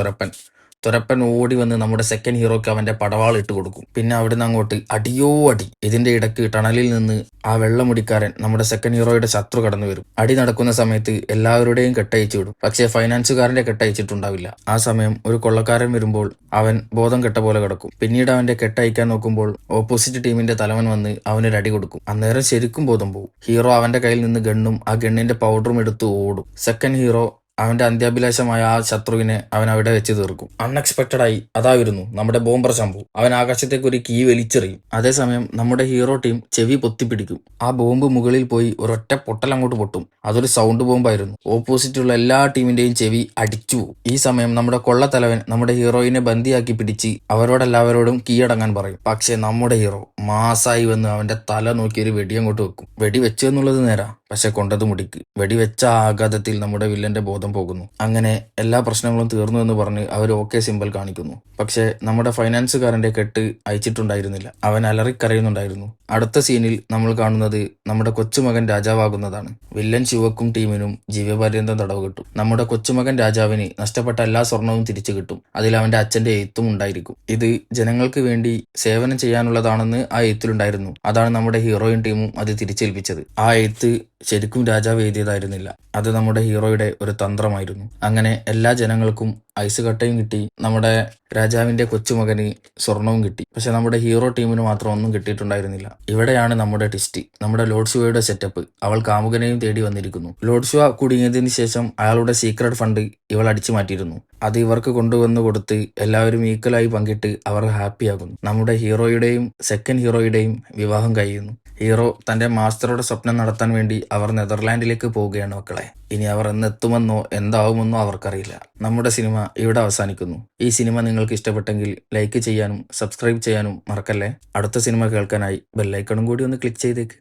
തുരപ്പൻ ഓടി വന്ന് നമ്മുടെ സെക്കൻഡ് ഹീറോയ്ക്ക് അവന്റെ പടവാൾ ഇട്ട് കൊടുക്കും. പിന്നെ അവിടുന്ന് അങ്ങോട്ട് അടിയോ അടി. ഇതിന്റെ ഇടയ്ക്ക് ടണലിൽ നിന്ന് ആ വെള്ളമുടിക്കാരൻ നമ്മുടെ സെക്കൻഡ് ഹീറോയുടെ ശത്രു കടന്നു വരും. അടി നടക്കുന്ന സമയത്ത് എല്ലാവരുടെയും കെട്ടയച്ചു വിടും. പക്ഷേ ഫൈനാൻസുകാരന്റെ കെട്ടയച്ചിട്ടുണ്ടാവില്ല. ആ സമയം ഒരു കൊള്ളക്കാരൻ വരുമ്പോൾ അവൻ ബോധം കെട്ട പോലെ കിടക്കും. പിന്നീട് അവന്റെ കെട്ടയക്കാൻ നോക്കുമ്പോൾ ഓപ്പോസിറ്റ് ടീമിന്റെ തലവൻ വന്ന് അവനൊരു അടി കൊടുക്കും. അന്നേരം ശരിക്കും ബോധം പോകും. ഹീറോ അവന്റെ കയ്യിൽ നിന്ന് ഗണ്ണും ആ ഗണ്ണിന്റെ പൗഡറും എടുത്ത് ഓടും. സെക്കൻഡ് ഹീറോ അവന്റെ അന്ത്യാഭിലാഷമായ ആ ശത്രുവിനെ അവൻ അവിടെ വെച്ച് തീർക്കും. അൺഎക്സ്പെക്റ്റഡ് ആയി അതായിരുന്നു നമ്മുടെ ബോംബർ ശംഭു. അവൻ ആകാശത്തേക്ക് ഒരു കീ വലിച്ചെറിയും. അതേസമയം നമ്മുടെ ഹീറോ ടീം ചെവി പൊത്തിപ്പിടിക്കും. ആ ബോംബ് മുകളിൽ പോയി ഒരൊറ്റ പൊട്ടൽ അങ്ങോട്ട് പൊട്ടും. അതൊരു സൗണ്ട് ബോംബായിരുന്നു. ഓപ്പോസിറ്റുള്ള എല്ലാ ടീമിന്റെയും ചെവി അടിച്ചു പോകും. ഈ സമയം നമ്മുടെ കൊള്ളത്തലവൻ നമ്മുടെ ഹീറോയിനെ ബന്ദിയാക്കി പിടിച്ച് അവരോടെല്ലാവരോടും കീഴടങ്ങാൻ പറയും. പക്ഷെ നമ്മുടെ ഹീറോ മാസായി വന്ന് അവന്റെ തല നോക്കി ഒരു വെടി അങ്ങോട്ട് വെക്കും. വെടി വെച്ചു എന്നുള്ളത് നേരാ, പക്ഷെ കൊണ്ടത് മുടിക്ക്. വെടിവെച്ച ആഘാതത്തിൽ നമ്മുടെ വില്ലന്റെ ബോധം പോകുന്നു. അങ്ങനെ എല്ലാ പ്രശ്നങ്ങളും തീർന്നു എന്ന് പറഞ്ഞ് അവർ ഓക്കെ സിമ്പൽ കാണിക്കുന്നു. പക്ഷെ നമ്മുടെ ഫൈനാൻസുകാരന്റെ കെട്ട് അയച്ചിട്ടുണ്ടായിരുന്നില്ല. അവൻ അലറിക്കരയുന്നുണ്ടായിരുന്നു. അടുത്ത സീനിൽ നമ്മൾ കാണുന്നത് നമ്മുടെ കൊച്ചുമകൻ രാജാവാകുന്നതാണ്. വില്ലൻ ശിവക്കും ടീമിനും ജീവപര്യന്തം തടവ് കിട്ടും. നമ്മുടെ കൊച്ചുമകൻ രാജാവിന് നഷ്ടപ്പെട്ട എല്ലാ സ്വർണവും തിരിച്ചു കിട്ടും. അതിൽ അവന്റെ അച്ഛന്റെ എഴുത്തും ഉണ്ടായിരിക്കും. ഇത് ജനങ്ങൾക്ക് വേണ്ടി സേവനം ചെയ്യാനുള്ളതാണെന്ന് ആ എഴുത്തിലുണ്ടായിരുന്നു. അതാണ് നമ്മുടെ ഹീറോയും ടീമും അത് തിരിച്ചേൽപ്പിച്ചത്. ആ എഴുത്ത് ശരിക്കും രാജാവ് എഴുതിയതായിരുന്നില്ല. അത് നമ്മുടെ ഹീറോയുടെ ഒരു തന്ത്രമായിരുന്നു. അങ്ങനെ എല്ലാ ജനങ്ങൾക്കും ഐസ് കട്ടയും കിട്ടി. നമ്മുടെ രാജാവിന്റെ കൊച്ചുമകന് സ്വർണവും കിട്ടി. പക്ഷെ നമ്മുടെ ഹീറോ ടീമിന് മാത്രം ഒന്നും കിട്ടിയിട്ടുണ്ടായിരുന്നില്ല. ഇവിടെയാണ് നമ്മുടെ ട്വിസ്റ്റ്. നമ്മുടെ ലോഡ് ശിവയുടെ സെറ്റപ്പ്. അവൾ കാമുകനെയും തേടി വന്നിരിക്കുന്നു. ലോഡ് ശിവ കുടുങ്ങിയതിന് ശേഷം അയാളുടെ സീക്രട്ട് ഫണ്ട് ഇവൾ അടിച്ചു മാറ്റിയിരുന്നു. അത് ഇവർക്ക് കൊണ്ടുവന്ന് കൊടുത്ത് എല്ലാവരും ഈക്വലായി പങ്കിട്ട് അവർ ഹാപ്പിയാകുന്നു. നമ്മുടെ ഹീറോയുടെയും സെക്കൻഡ് ഹീറോയുടെയും വിവാഹം കഴിയുന്നു. ഹീറോ തന്റെ മാസ്റ്ററുടെ സ്വപ്നം നടത്താൻ വേണ്ടി അവർ നെതർലാൻഡിലേക്ക് പോവുകയാണ് മക്കളെ. ഇനി അവർ എന്നെത്തുമെന്നോ എന്താവുമെന്നോ അവർക്കറിയില്ല. നമ്മുടെ സിനിമ ഇവിടെ അവസാനിക്കുന്നു. ഈ സിനിമ നിങ്ങൾക്ക് ഇഷ്ടപ്പെട്ടെങ്കിൽ ലൈക്ക് ചെയ്യാനും സബ്സ്ക്രൈബ് ചെയ്യാനും മറക്കല്ലേ. അടുത്ത സിനിമ കേൾക്കാനായി ബെല്ലൈക്കണും കൂടി ഒന്ന് ക്ലിക്ക് ചെയ്തേക്ക്.